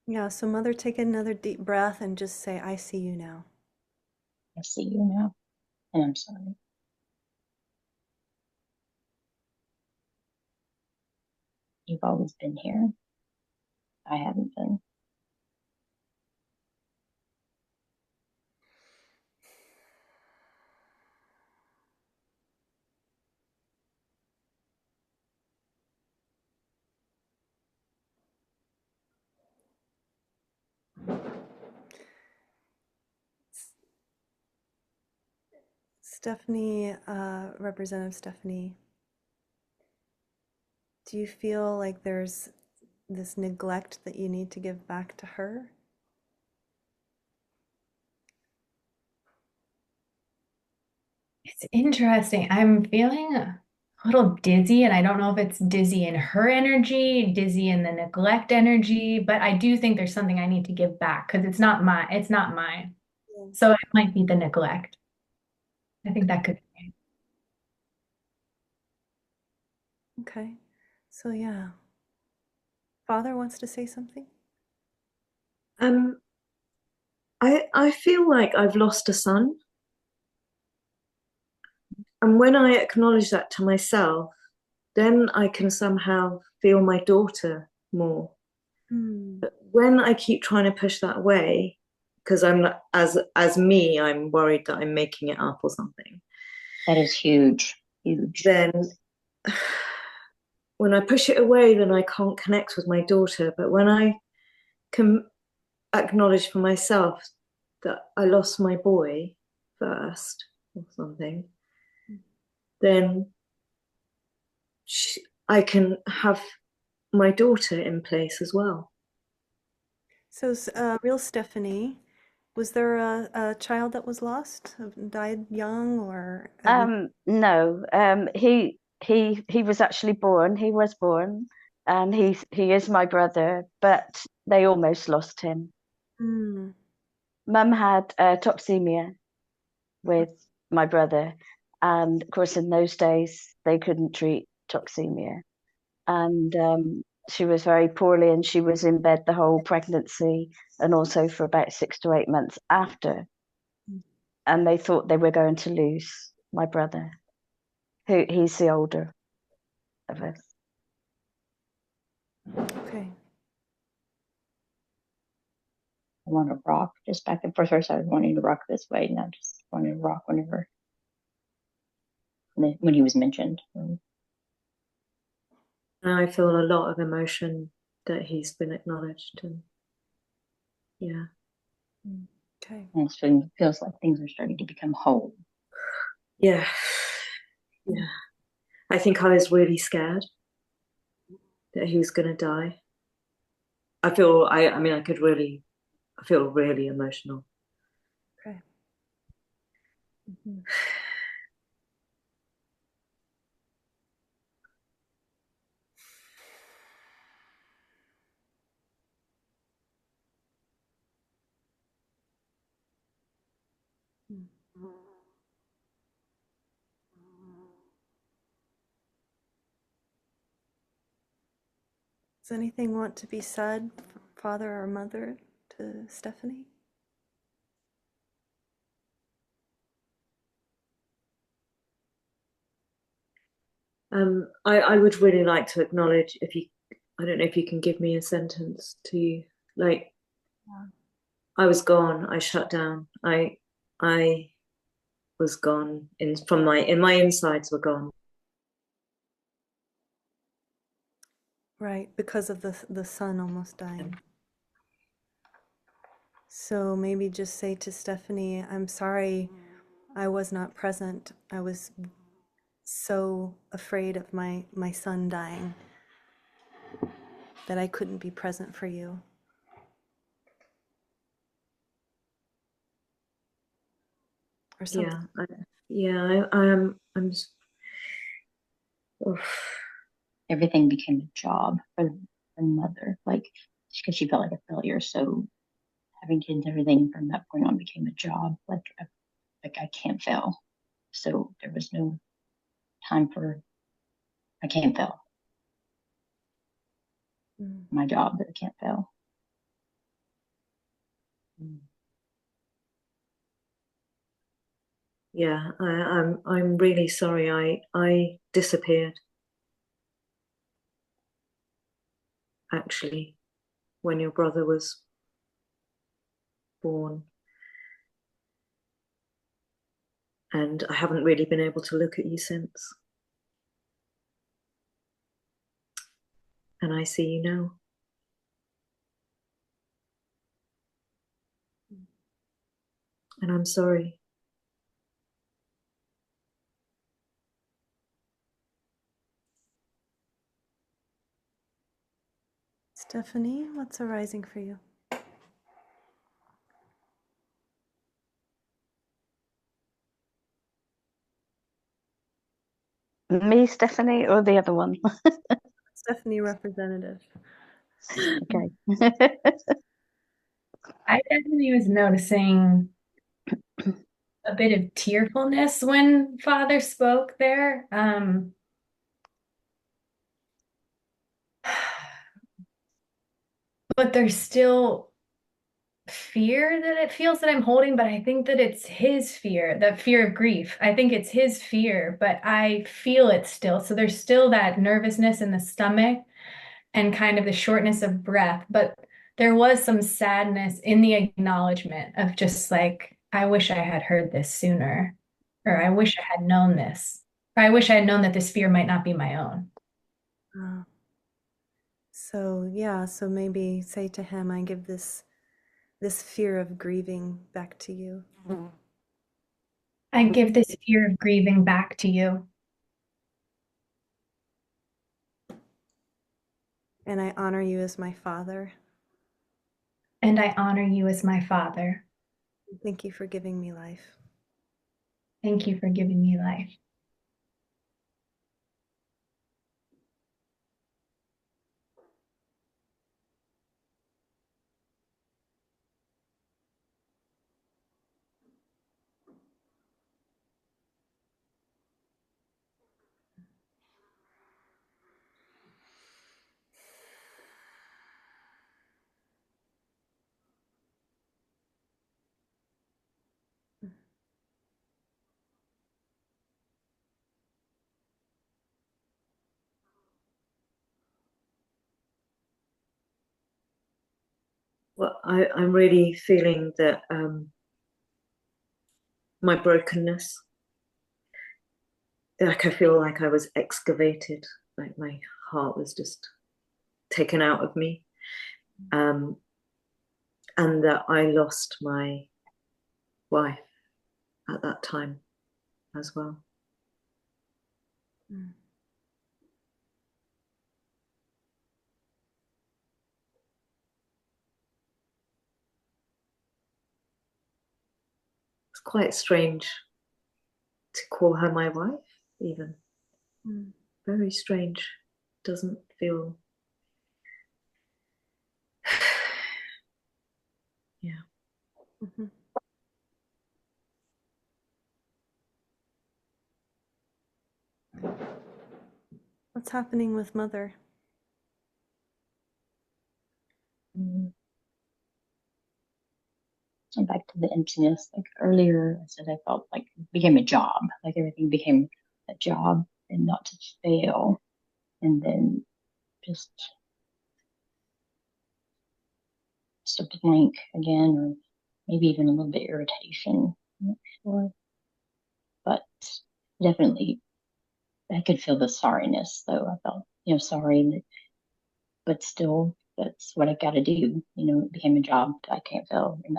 Yeah, so mother, take another deep breath and just say, I see you now.
I see you now, and I'm sorry. You've always been here. I haven't been.
Stephanie, Representative Stephanie, do you feel like there's this neglect that you need to give back to her?
It's interesting. I'm feeling a little dizzy, and I don't know if it's dizzy in her energy, dizzy in the neglect energy, but I do think there's something I need to give back because it's not mine.
Yeah.
So it might be the neglect. I think that could be.
Okay. So yeah. Father wants to say something?
Um, I feel like I've lost a son. And when I acknowledge that to myself, then I can somehow feel my daughter more.
Hmm.
When I keep trying to push that away, because I'm not, as me, I'm worried that I'm making it up or something.
That is huge, huge.
Then when I push it away, then I can't connect with my daughter. But when I can acknowledge for myself that I lost my boy first or something, then I can have my daughter in place as well.
So, real Stephanie, was there a child that was lost, died young, or have you?
No, he was actually born. He was born, and he is my brother, but they almost lost him.
Hmm.
Mum had toxemia with my brother, and of course, in those days they couldn't treat toxemia, and she was very poorly, and she was in bed the whole pregnancy, and also for about 6 to 8 months after, and they thought they were going to lose my brother, who he's the older of us.
Okay.
I want to rock just back and forth. First, I was wanting to rock this way, now just wanting to rock whenever when he was mentioned.
And I feel a lot of emotion that he's been acknowledged, and yeah.
Okay.
And it feels like things are starting to become whole.
Yeah. Yeah. I think I was really scared that he was going to die. I mean, I feel really emotional.
Okay. Mhm. Does anything want to be said, father or mother, to Stephanie?
I would really like to acknowledge I don't know if you can give me a sentence to, like,
Yeah.
I was gone. I shut down. I was gone in my insides were gone.
Right, because of the sun almost dying. So maybe just say to Stephanie, I'm sorry I was not present. I was so afraid of my son dying that I couldn't be present for you. Or something.
I'm oof.
Everything became a job for the mother, like because she felt like a failure. So having kids, everything from that point on became a job. Like I can't fail. So there was no time for I can't fail.
Mm.
My job that I can't fail.
Yeah, I'm really sorry. I disappeared actually when your brother was born, and I haven't really been able to look at you since. And I see you now. And I'm sorry.
Stephanie, what's arising for you?
Me, Stephanie, or the other one?
Stephanie representative.
Okay.
I definitely was noticing a bit of tearfulness when Father spoke there. But there's still fear that it feels that I'm holding, but I think that it's his fear, the fear of grief. I think it's his fear, but I feel it still. So there's still that nervousness in the stomach and kind of the shortness of breath, but there was some sadness in the acknowledgement of just like, I wish I had heard this sooner, or I wish I had known this, or I wish I had known that this fear might not be my own.
So yeah, so maybe say to him, I give this fear of grieving back to you.
I give this fear of grieving back to you.
And I honor you as my father.
And I honor you as my father.
Thank you for giving me life.
Thank you for giving me life.
Well, I'm really feeling that my brokenness, like I feel like I was excavated, like my heart was just taken out of me. Um, and that I lost my wife at that time as well.
Mm.
It's quite strange to call her my wife, even.
Mm.
Very strange. Doesn't feel. Yeah.
Mhm. What's happening with mother?
Mm. So back to the emptiness. Like earlier, I said I felt like it became a job. Like everything became a job and not to fail. And then just just a blank again, or maybe even a little bit irritation. I'm not sure, but definitely I could feel the sorriness. Though I felt, sorry that but still, that's what I've got to do. It became a job. I can't fail, and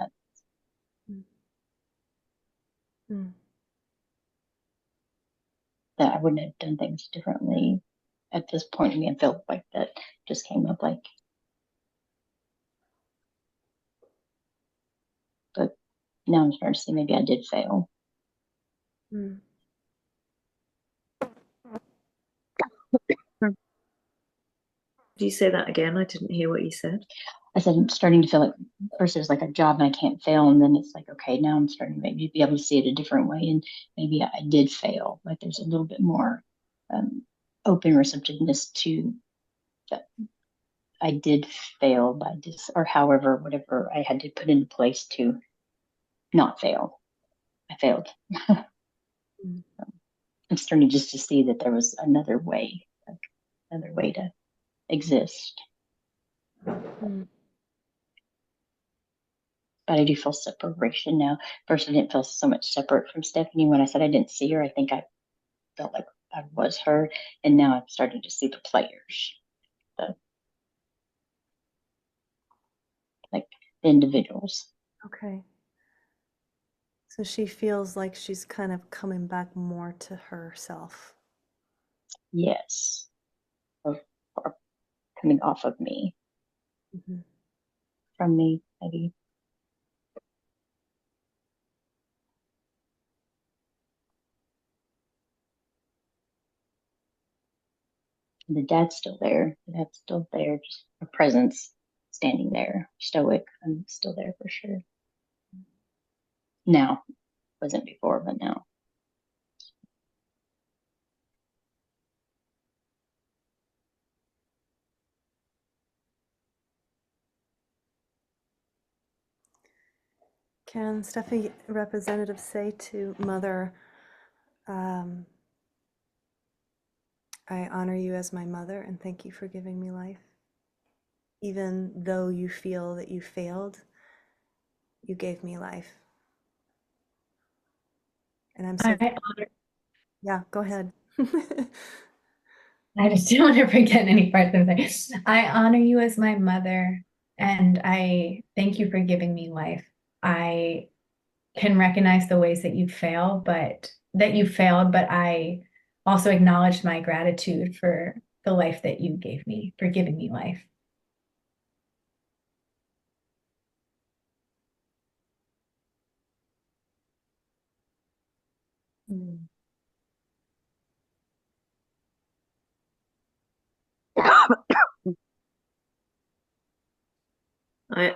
Mm.
that I wouldn't have done things differently at this point. I felt like that just came up like, but now I'm starting to see maybe I did fail.
Mm.
Did you say that again? I didn't hear what you said.
I said I'm starting to feel like first it was like a job and I can't fail, and then it's like, okay, now I'm starting to maybe be able to see it a different way, and maybe I did fail. Like there's a little bit more um, open receptiveness to that. I did fail by this, or however, whatever I had to put into place to not fail. I failed.
Mm.
I'm starting just to see that there was another way, like another way to exist.
Mm.
But I do feel separation now. First, I didn't feel so much separate from Stephanie. When I said I didn't see her, I think I felt like I was her. And now I'm starting to see the players, the like the individuals.
Okay. So she feels like she's kind of coming back more to herself.
Yes. Or coming off of me,
Mhm.
from me, maybe. And the dad's still there. The dad's still there, just a presence standing there, stoic. I'm still there for sure. Now, wasn't before, but now.
Can Stephanie representative say to Mother, um, I honor you as my mother and thank you for giving me life? Even though you feel that you failed, you gave me life. And I'm so,
I honor,
yeah, go ahead.
I just don't want to forget any parts of it. I honor you as my mother, and I thank you for giving me life. I can recognize the ways that you failed, but I also acknowledge my gratitude for the life that you gave me, for giving me life.
Mm.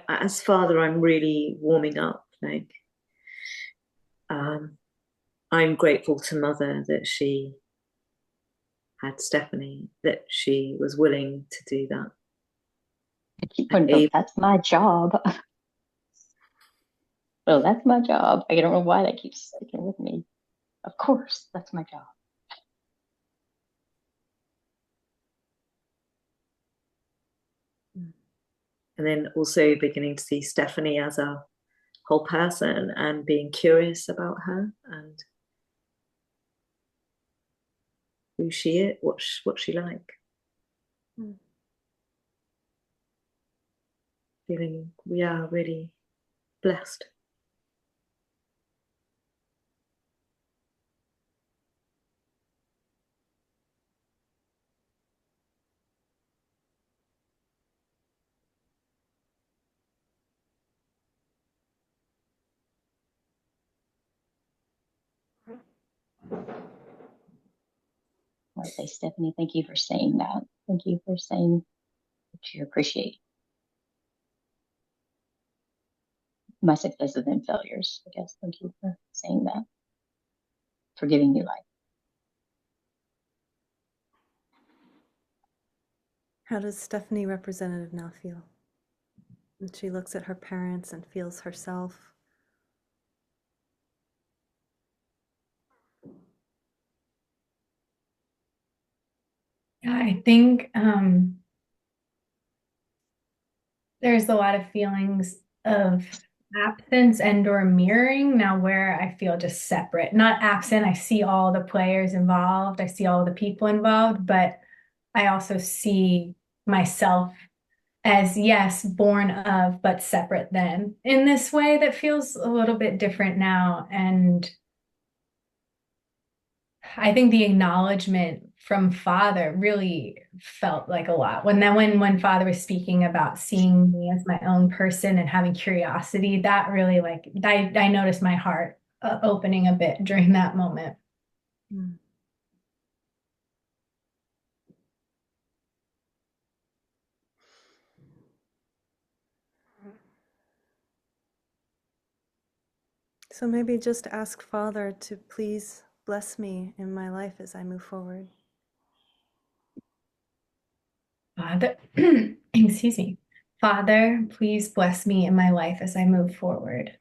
As father, I'm really warming up. Like, um, I'm grateful to mother that she had Stephanie, that she was willing to do that.
I keep putting, oh, that's my job. Well, that's my job. I don't know why that keeps sticking with me. Of course, that's my job.
And then also beginning to see Stephanie as a whole person and being curious about her and who she is, what's she like.
Mm.
Feeling we are really blessed.
I want to say, Stephanie, thank you for saying that. Thank you for saying that you appreciate my successes and failures. I guess. Thank you for saying that, for giving me life.
How does Stephanie representative now feel? And she looks at her parents and feels herself.
I think there's a lot of feelings of absence and or mirroring now where I feel just separate. Not absent, I see all the players involved, I see all the people involved, but I also see myself as, yes, born of, but separate then in this way that feels a little bit different now. And I think the acknowledgement from father really felt like a lot. When father was speaking about seeing me as my own person and having curiosity, that really like I noticed my heart opening a bit during that moment.
Mm. So maybe just ask Father to please bless me in my life as I move forward.
Father, excuse me. Father, please bless me in my life as I move forward.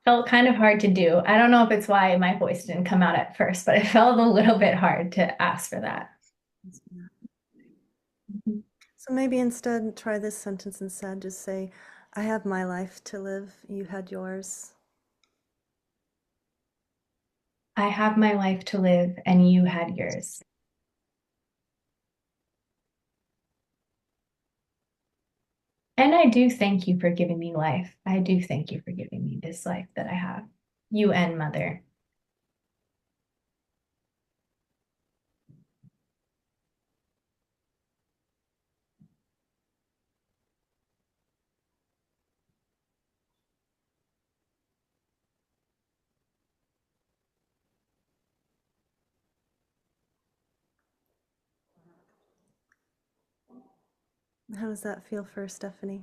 Felt kind of hard to do. I don't know if it's why my voice didn't come out at first, but it felt a little bit hard to ask for that.
So maybe instead try this sentence instead. Just say, I have my life to live, you had yours.
I have my life to live and you had yours. And I do thank you for giving me life. I do thank you for giving me this life that I have. You and Mother.
How does that feel for Stephanie?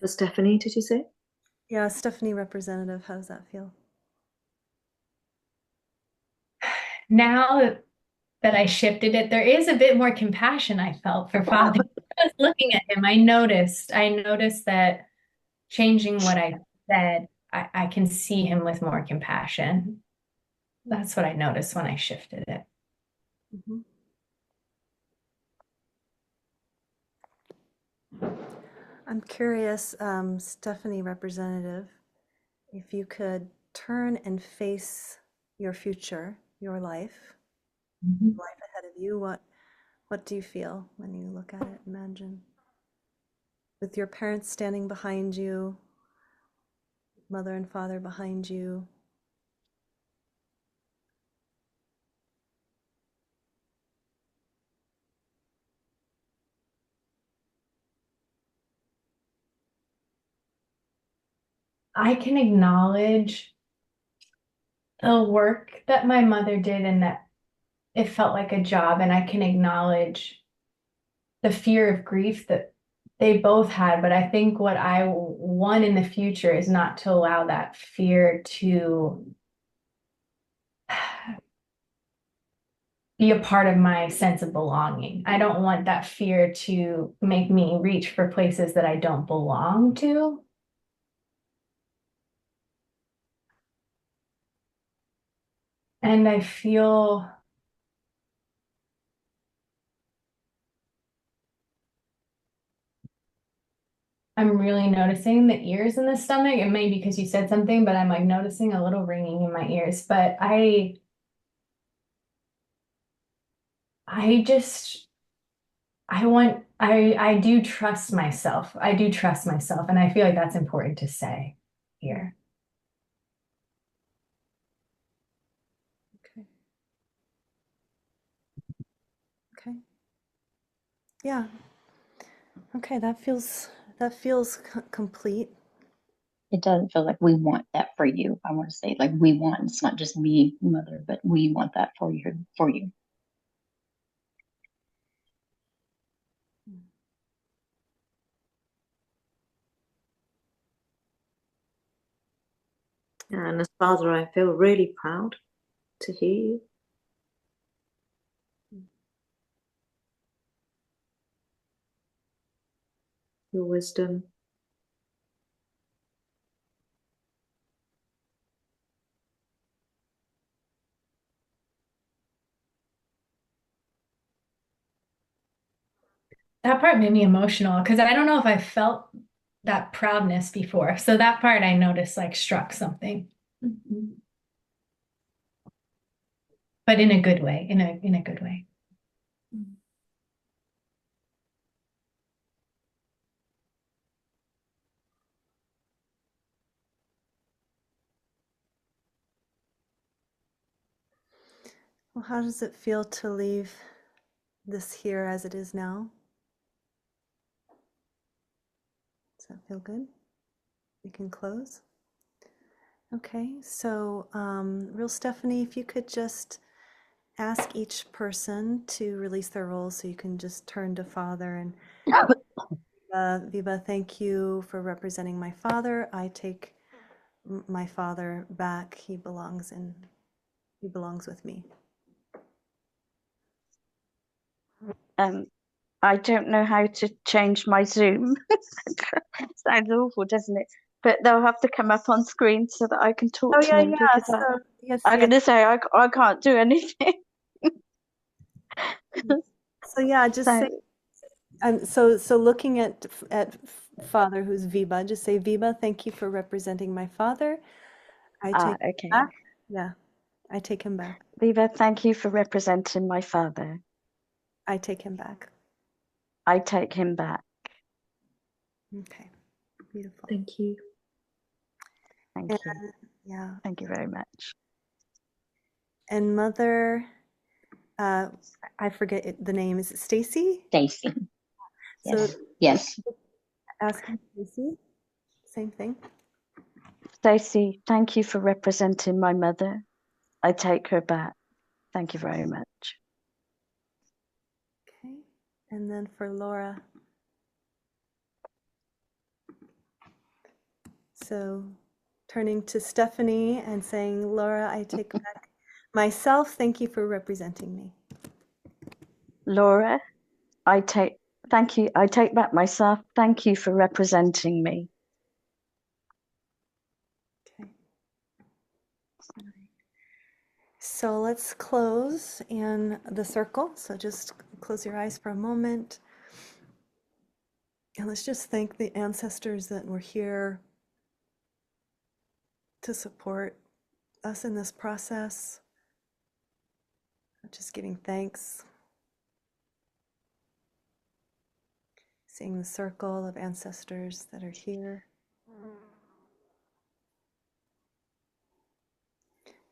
For Stephanie, did you say?
Yeah, Stephanie representative, how does that feel?
Now that I shifted it, there is a bit more compassion I felt for Father. I was looking at him. I noticed that changing what I said, I can see him with more compassion. That's what I noticed when I shifted it.
Mm-hmm. I'm curious, Stephanie representative, if you could turn and face your future, your life,
Mhm.
life ahead of you, what do you feel when you look at it? Imagine with your parents standing behind you, mother and father behind you.
I can acknowledge the work that my mother did and that it felt like a job, and I can acknowledge the fear of grief that they both had. But I think what I want in the future is not to allow that fear to be a part of my sense of belonging. I don't want that fear to make me reach for places that I don't belong to. And I feel I'm really noticing the ears in the stomach. It may be because you said something, but I'm like noticing a little ringing in my ears. But I just I do trust myself. I do trust myself, and I feel like that's important to say here.
Okay. Okay. Yeah. Okay, that feels complete.
It doesn't feel like we want that for you. I want to say like we want, it's not just me, mother, but we want that for you, for you.
And as father, I feel really proud to hear you, your wisdom.
that part made me emotional because I don't know if I felt that proudness before. So that part I noticed like struck something, but in a good way, in a good way.
Well, how does it feel to leave this here as it is now? Does that feel good? We can close. Okay, so real Stephanie, if you could just ask each person to release their roles so you can just turn to Father and Viva, thank you for representing my father. I take my father back. He belongs with me.
I don't know how to change my Zoom. Sounds awful, doesn't it? But they'll have to come up on screen so that I can talk to them because
So yes,
I'm going to say I can't do anything.
So yeah, just
So,
say so looking at Father who's Viva, just say Viva, thank you for representing my father. I take him
okay.
back. Yeah, I take him back.
Viva, thank you for representing my father.
I take him back.
I take him back.
Okay, beautiful.
Thank you.
Thank you.
Yeah,
Thank you very much.
and Mother, I forget the name. Is it Stacy?
Stacy.
So
Yes.
asking Stacy, same thing.
Stacey, thank you for representing my mother. I take her back. Thank you very much.
Okay, and then for Laura. So turning to Stephanie and saying, Laura, I take back myself. Thank you for representing me.
Laura, thank you. I take back myself. Thank you for representing me.
Okay. So let's close in the circle. So just close your eyes for a moment. And let's just thank the ancestors that were here to support us in this process. Just giving thanks. Seeing the circle of ancestors that are here.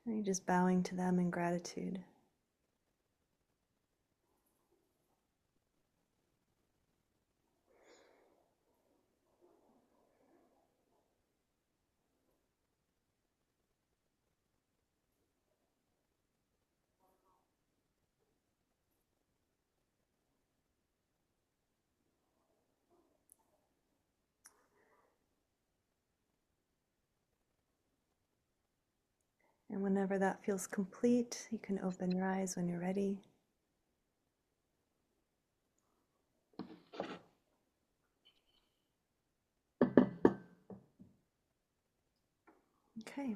And you're just bowing to them in gratitude. And whenever that feels complete, you can open your eyes when you're ready. Okay.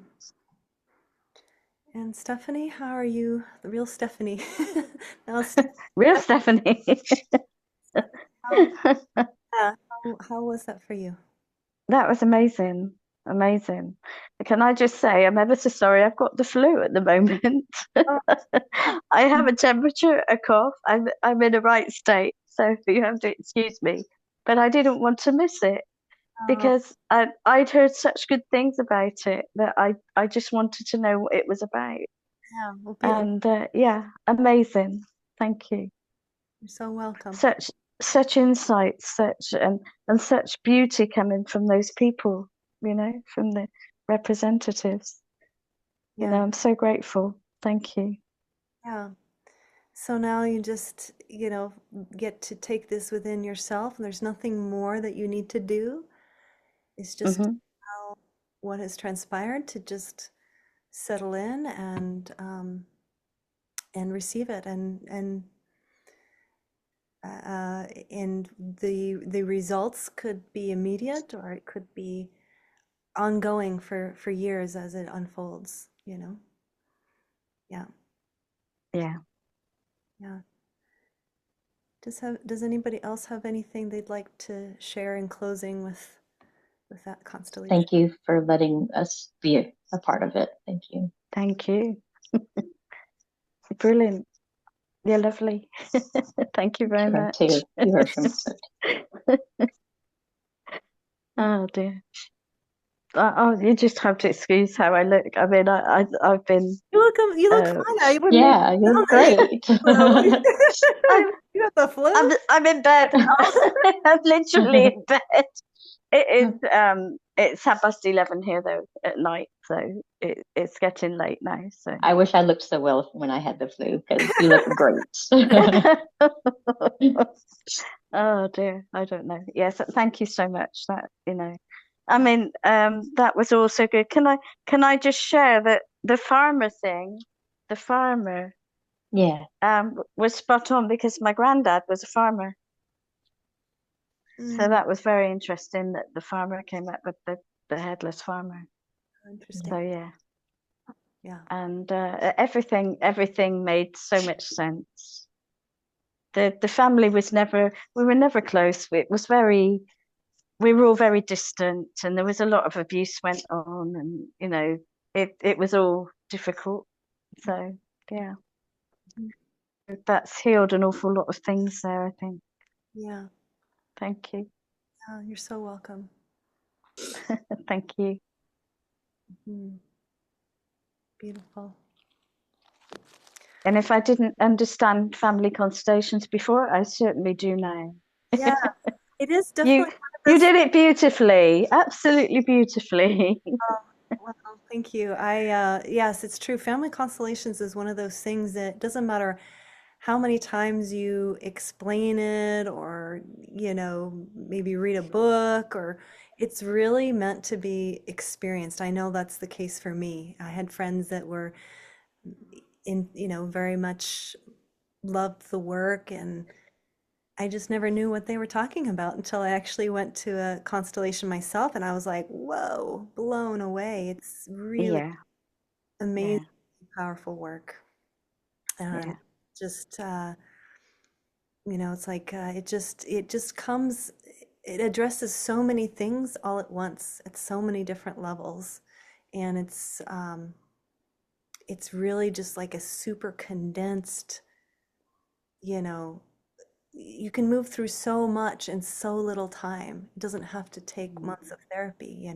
And Stephanie, how are you? The real Stephanie. Now,
Real Stephanie.
how was that for you?
That was amazing. Amazing. Can I just say, I'm ever so sorry. I've got the flu at the moment.
Oh,
I have a temperature, a cough. I'm in a right state, so you have to excuse me. But I didn't want to miss it because I'd heard such good things about it that I just wanted to know what it was about.
yeah, well,
And yeah, amazing. Thank you.
you're so welcome.
Such insights, and such beauty coming from those people, from the representatives.
Yeah,
I'm so grateful. Thank you.
yeah. So now you just, get to take this within yourself, and there's nothing more that you need to do. It's just
Hmm.
allow what has transpired to just settle in and receive it, and the results could be immediate, or it could be ongoing for years as it unfolds. Yeah,
Yeah.
yeah. Does anybody else have anything they'd like to share in closing with that constellation?
Thank you for letting us be a part of it. Thank you.
Thank you. Brilliant. You're lovely. Thank you very
You are
much.
too. You are from
Oh dear. Oh, you just have to excuse how I look. I mean, I've been.
You look fine. I wouldn't even
Yeah, you're
know that you
great.
had the flu.
I'm
You got the flu?
I'm in bed. I'm literally in bed. It is it's 11:30 here though at night, so it's getting late now. So
I wish I looked so well when I had the flu because you look great.
oh dear, I don't know. Yes, thank you so much. That I mean, that was also good. Can I just share that the farmer thing, the farmer
Yeah.
was spot on because my granddad was a farmer. So that was very interesting that the farmer came up with the headless farmer.
Interesting.
So yeah.
Yeah.
And everything made so much sense. The family was never, we were never close. We were all very distant, and there was a lot of abuse went on, and it was all difficult. So yeah, that's healed an awful lot of things there, I think.
Yeah.
Thank you.
Yeah, you're so welcome.
Thank you.
Beautiful.
And if I didn't understand family constellations before, I certainly do now.
Yeah, it is
You
definitely one of
you
those.
did it beautifully, absolutely beautifully.
Well, thank you. Yes, it's true. Family constellations is one of those things that doesn't matter how many times you explain it or, maybe read a book, or it's really meant to be experienced. I know that's the case for me. I had friends that were very much loved the work, and I just never knew what they were talking about until I actually went to a constellation myself, and I was like, whoa, blown away. It's really
Yeah,
amazing,
yeah,
powerful work. And
yeah.
just, it's like it just comes, it addresses so many things all at once at so many different levels. And it's really just like a super condensed, you know, you can move through so much in so little time. It doesn't have to take
Mm,
months of therapy.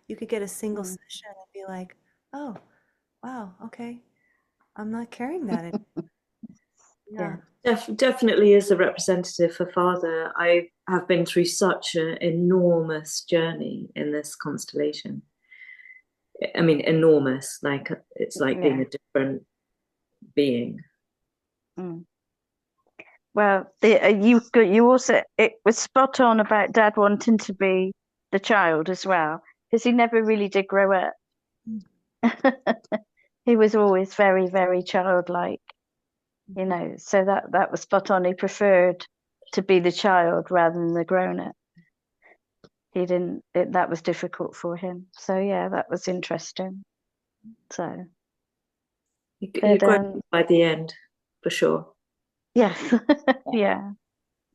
You could get a single
mm.
session and be like, oh, wow, okay, I'm not carrying that anymore.
Yeah,
Yeah.
Definitely is a representative for father. I have been through such an enormous journey in this constellation. I mean, enormous, like it's like being
yeah.
a different being.
Mm. Well, you also it was spot on about Dad wanting to be the child as well, because he never really did grow up. He was always very, very childlike. So that was spot on. He preferred to be the child rather than the grown up. He didn't. That was difficult for him. So yeah, that was interesting. So,
You
but
grow by the end, for sure.
yes, yeah,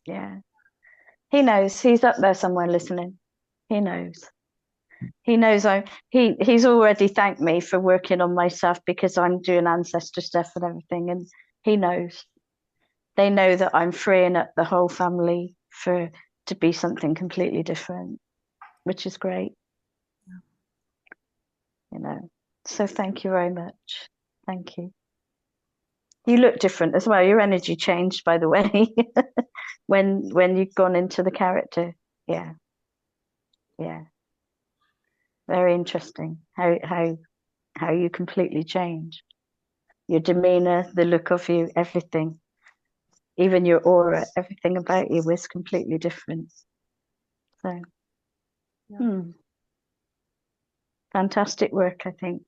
yeah. He knows. He's up there somewhere listening. He knows. He knows he's already thanked me for working on myself because I'm doing ancestor stuff and everything, and he knows. They know that I'm freeing up the whole family to be something completely different, which is great. So thank you very much. Thank you. You look different as well. Your energy changed, by the way, when you've gone into the character. Yeah, yeah. Very interesting how you completely changed. Your demeanor, the look of you, everything, even your aura, everything about you was completely different. So,
Yeah.
fantastic work, I think.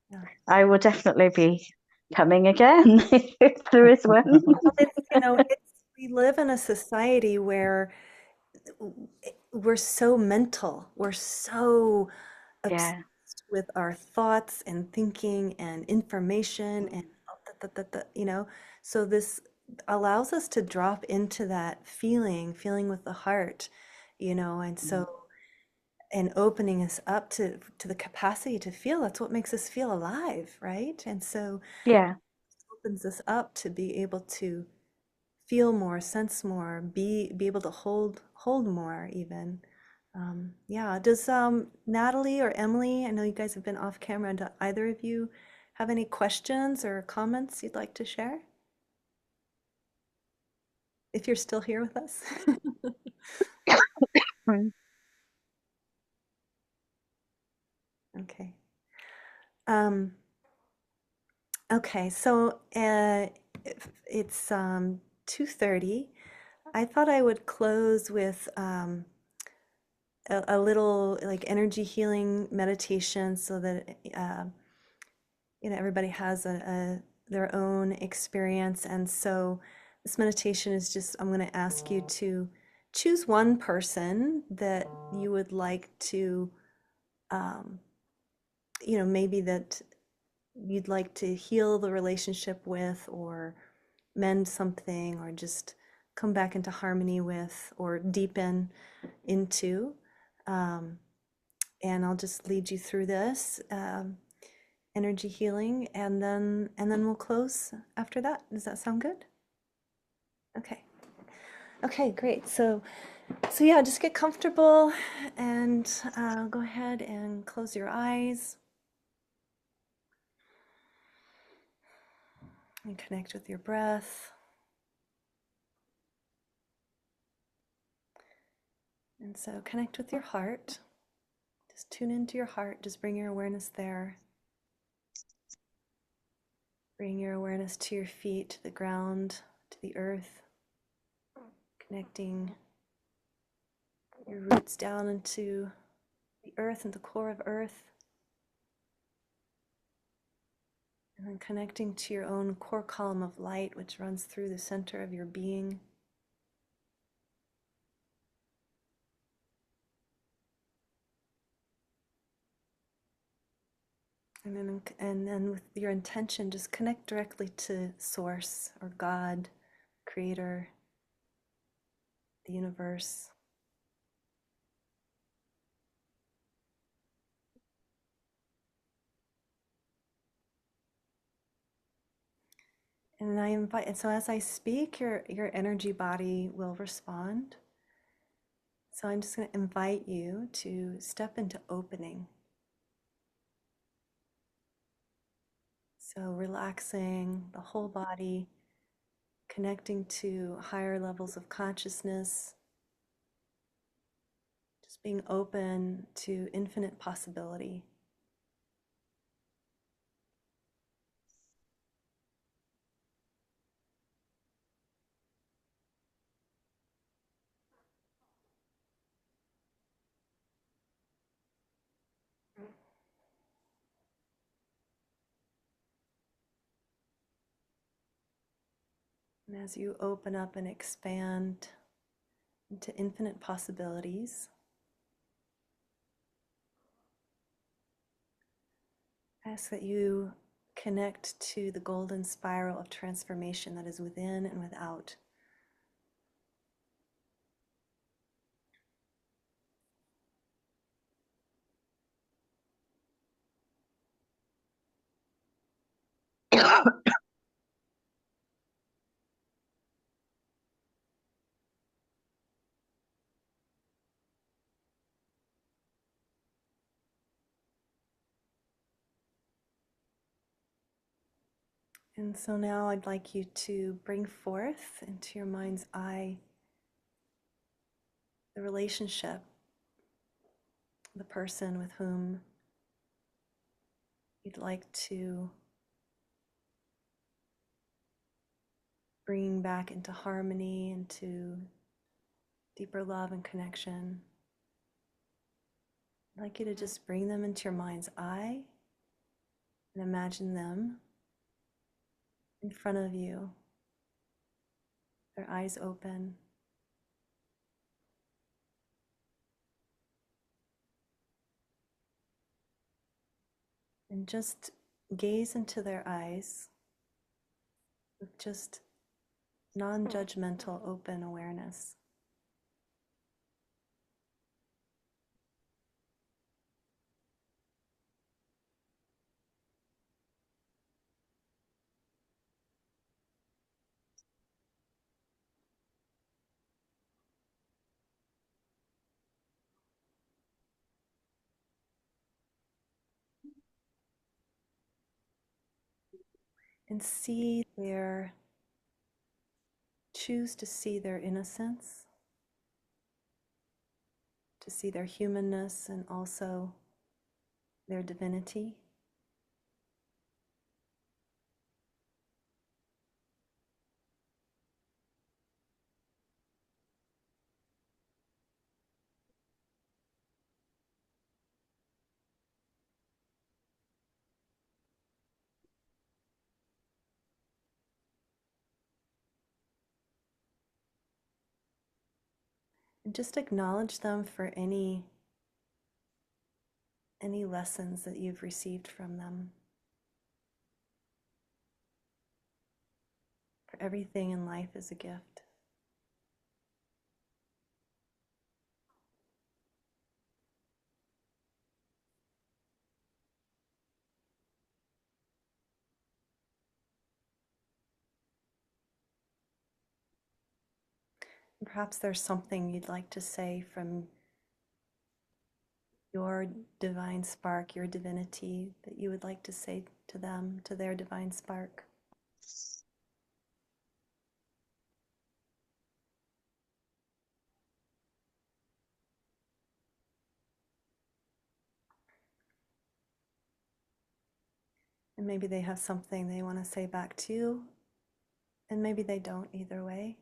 Yeah.
I will definitely be coming again if there is one.
Well, we live in a society where we're so mental. We're so
Yeah.
obsessed with our thoughts and thinking and information and so this allows us to drop into that feeling with the heart, and so and opening us up to the capacity to feel. That's what makes us feel alive, right? And so
Yeah.
opens us up to be able to feel more, sense more, be able to hold more even. Yeah. Does Natalie or Emily, I know you guys have been off camera, do either of you have any questions or comments you'd like to share? If you're still here with us.
Mm.
Okay. Um, okay, so it's 2:30. I thought I would close with a little like energy healing meditation so that everybody has their own experience. And so this meditation is just, I'm going to ask you to choose one person that you would like to, um, maybe that you'd like to heal the relationship with, or mend something, or just come back into harmony with, or deepen into. Um, and I'll just lead you through this energy healing, and then we'll close after that. Does that sound good? Okay. Okay, great. So yeah, just get comfortable and go ahead and close your eyes and connect with your breath. And so connect with your heart. Just tune into your heart. Just bring your awareness there. Bring your awareness to your feet, to the ground, to the earth, connecting your roots down into the earth and the core of earth. And then connecting to your own core column of light, which runs through the center of your being. And then with your intention, just connect directly to Source or God, Creator, the universe. And so as I speak, your energy body will respond. So I'm just going to invite you to step into opening. So relaxing the whole body, connecting to higher levels of consciousness, just being open to infinite possibility. And as you open up and expand into infinite possibilities, I ask that you connect to the golden spiral of transformation that is within and without. And so now I'd like you to bring forth into your mind's eye the relationship, the person with whom you'd like to bring back into harmony, into deeper love and connection. I'd like you to just bring them into your mind's eye and imagine them in front of you, their eyes open. And just gaze into their eyes with just non-judgmental, open awareness. And choose to see their innocence, to see their humanness and also their divinity. And just acknowledge them for any lessons that you've received from them. For everything in life is a gift. And perhaps there's something you'd like to say from your divine spark, your divinity, that you would like to say to them, to their divine spark. And maybe they have something they want to say back to you, and maybe they don't. Either way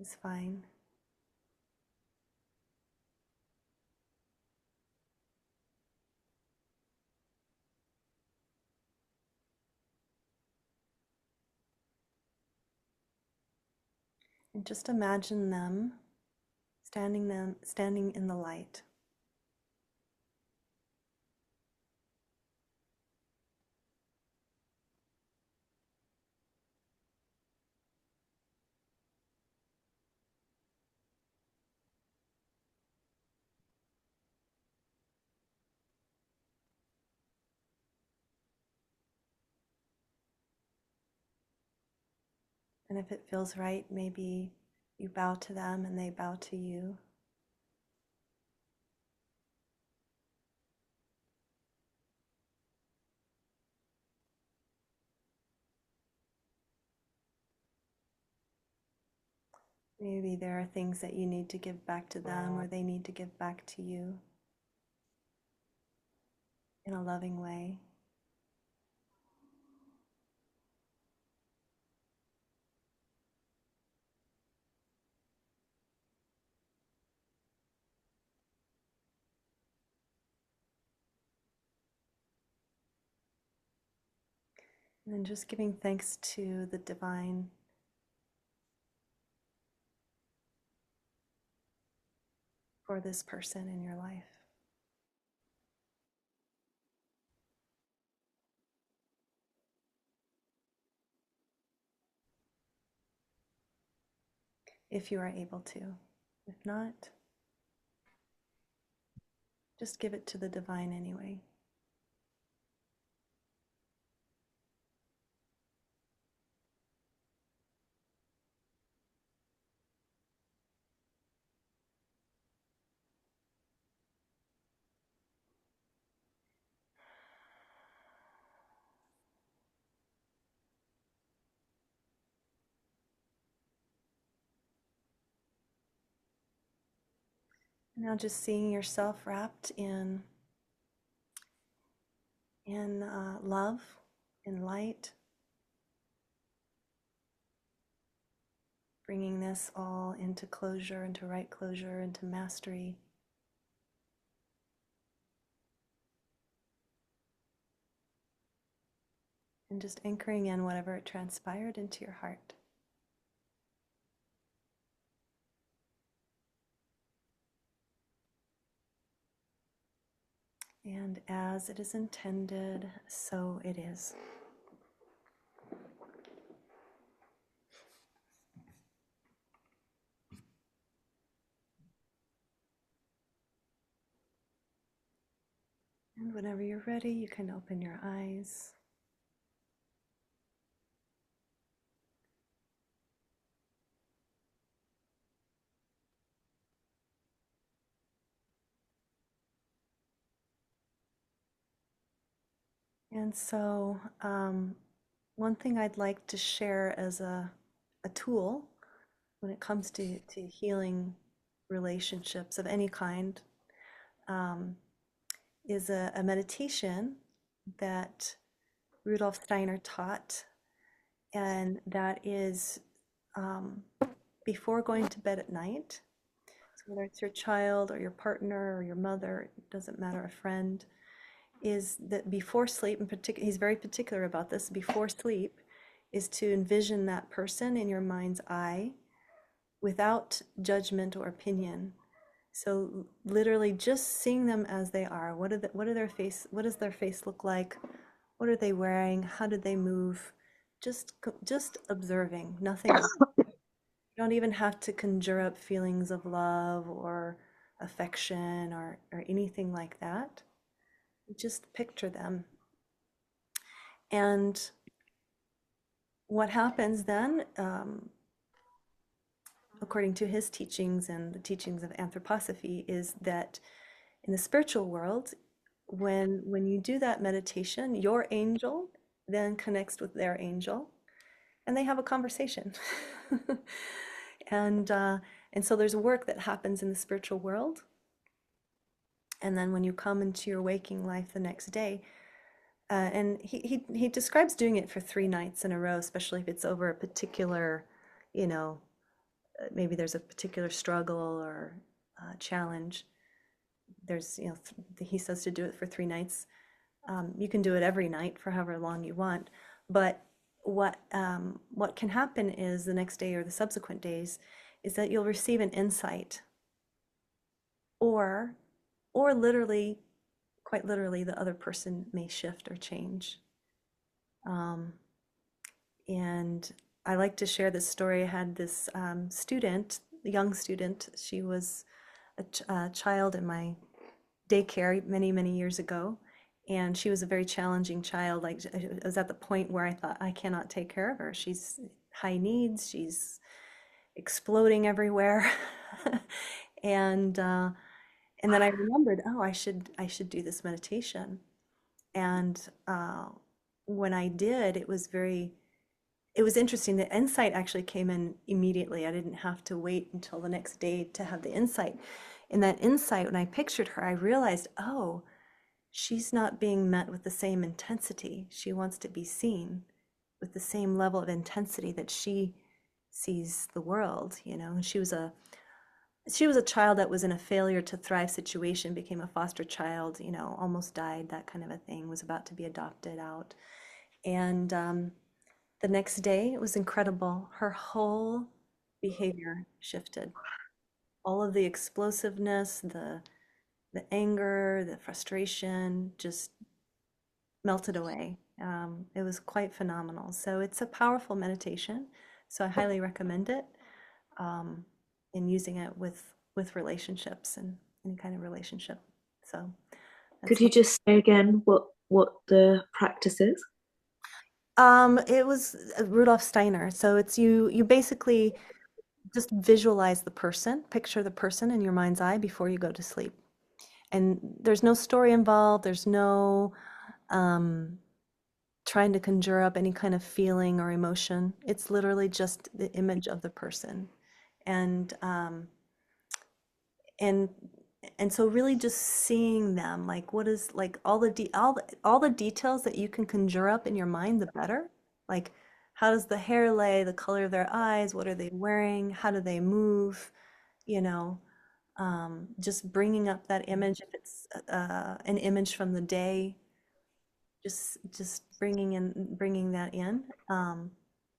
is fine. And just imagine them standing in the light. And if it feels right, maybe you bow to them and they bow to you. Maybe there are things that you need to give back to them or they need to give back to you in a loving way. And then just giving thanks to the divine for this person in your life. If you are able to. If not, just give it to the divine anyway. Now just seeing yourself wrapped in love, in light, bringing this all into closure, into right closure, into mastery. And just anchoring in whatever it transpired into your heart. And as it is intended, so it is. And whenever you're ready, you can open your eyes. And so, one thing I'd like to share as a tool when it comes to healing relationships of any kind um, is a meditation that Rudolf Steiner taught, and that is um, before going to bed at night. So whether it's your child or your partner or your mother, it doesn't matter, a friend, is that before sleep, in particular, he's very particular about this, before sleep, is to envision that person in your mind's eye without judgment or opinion. So literally just seeing them as they are. What does their face look like? What are they wearing? How do they move? Just observing, nothing else. You don't even have to conjure up feelings of love or affection or anything like that. Just picture them. And what happens then, according to his teachings and the teachings of anthroposophy, is that in the spiritual world, when you do that meditation, your angel then connects with their angel, and they have a conversation. and and so there's work that happens in the spiritual world, and then when you come into your waking life the next day, and he describes doing it for 3 nights in a row, especially if it's over a particular, you know, maybe there's a particular struggle or challenge. There's, you know, he says to do it for 3 nights. You can do it every night for however long you want, but what can happen is the next day or the subsequent days is that you'll receive an insight, or literally, quite literally, the other person may shift or change. Um, and I like to share this story. I had this student, a young student. She was a child in my daycare many years ago, and she was a very challenging child. Like, I was at the point where I thought, I cannot take care of her. She's high needs. She's exploding everywhere. and and then I remembered, oh, I should do this meditation. And when I did, it was interesting. The insight actually came in immediately. I didn't have to wait until the next day to have the insight. In that insight, when I pictured her, I realized, oh, she's not being met with the same intensity. She wants to be seen with the same level of intensity that she sees the world, you know. And she was a child that was in a failure to thrive situation, became a foster child, you know, almost died, that kind of a thing, was about to be adopted out. And the next day, it was incredible. Her whole behavior shifted. All of the explosiveness, the anger, the frustration just melted away. It was quite phenomenal. So it's a powerful meditation. So I highly recommend it, in using it with relationships and any kind of relationship. So
Could
that's
you just say again what the practice is?
it was Rudolf Steiner. So it's you basically just visualize the person, picture the person in your mind's eye before you go to sleep. And there's no story involved. There's no trying to conjure up any kind of feeling or emotion. It's literally just the image of the person. And and and so really just seeing them, like what is, like all the details that you can conjure up in your mind, the better. Like, how does the hair lay, the color of their eyes, what are they wearing, how do they move, you know, just bringing up that image. If it's an image from the day, just bringing that in,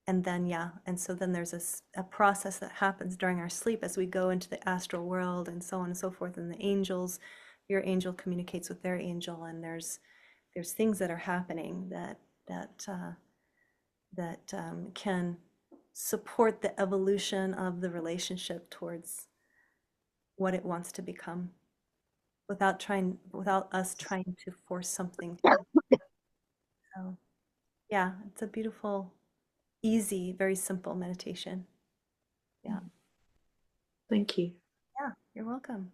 and then, yeah, and so then there's a process that happens during our sleep as we go into the astral world and so on and so forth, and the angels, your angel communicates with their angel, and there's things that are happening that can support the evolution of the relationship towards what it wants to become. without us trying to force something. So, yeah, it's a beautiful, easy, very simple meditation. Yeah.
Thank you.
Yeah, you're welcome.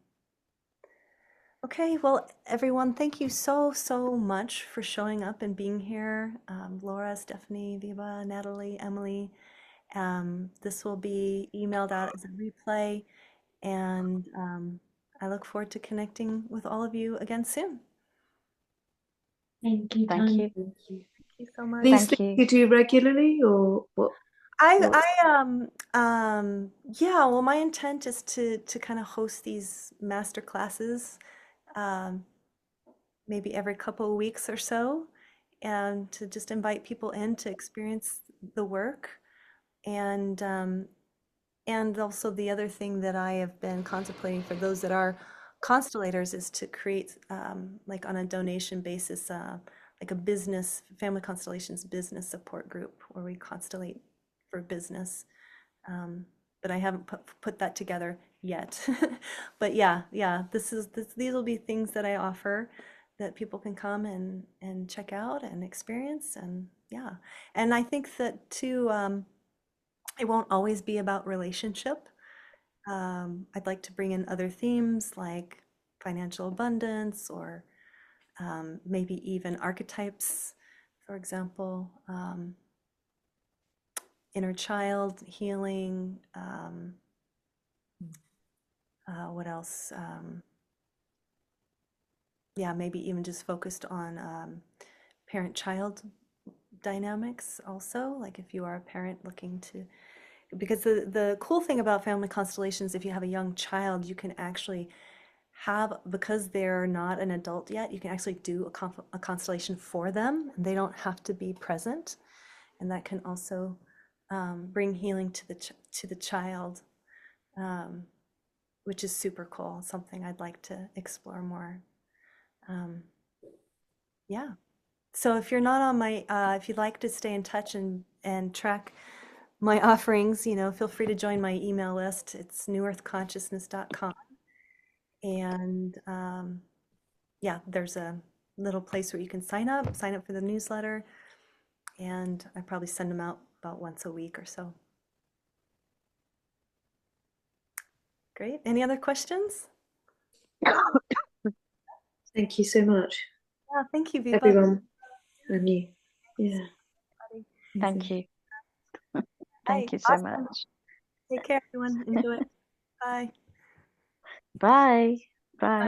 Okay, well, everyone, thank you so, so much for showing up and being here. Laura, Stephanie, Viva, Natalie, Emily. This will be emailed out as a replay, and I look forward to connecting with all of you again soon.
Thank you,
Thank
Tanya.
you.
Thank you.
Thank you so much.
These
Thank
things
you.
you do regularly, or what?
Yeah, well, my intent is to kind of host these master classes, um, maybe every couple of weeks or so, and to just invite people in to experience the work. And also the other thing that I have been contemplating for those that are constellators is to create, like on a donation basis, like a business, family constellations business support group where we constellate for business. But I haven't put that together yet. But yeah, these will be things that I offer that people can come and check out and experience. And yeah, and I think that too, it won't always be about relationship. I'd like to bring in other themes like financial abundance or maybe even archetypes, for example, inner child healing. What else? Yeah, maybe even just focused on parent-child dynamics also. Like if you are a parent looking to, because the cool thing about family constellations, if you have a young child, you can actually have, because they're not an adult yet, you can actually do a constellation for them, and they don't have to be present, and that can also bring healing to the child, which is super cool. Something I'd like to explore more. Yeah. So if you're not on my, if you'd like to stay in touch and track my offerings, feel free to join my email list. It's newearthconsciousness.com. And yeah, there's a little place where you can sign up for the newsletter, and I probably send them out about once a week or so. Great. Any other questions?
Thank you so much,
Yeah, thank you, Viva.
everyone, and you. Yeah.
Thank you.
Hi,
Thank you so
awesome.
much.
Take care, everyone. Enjoy it. Bye.
Bye. Bye.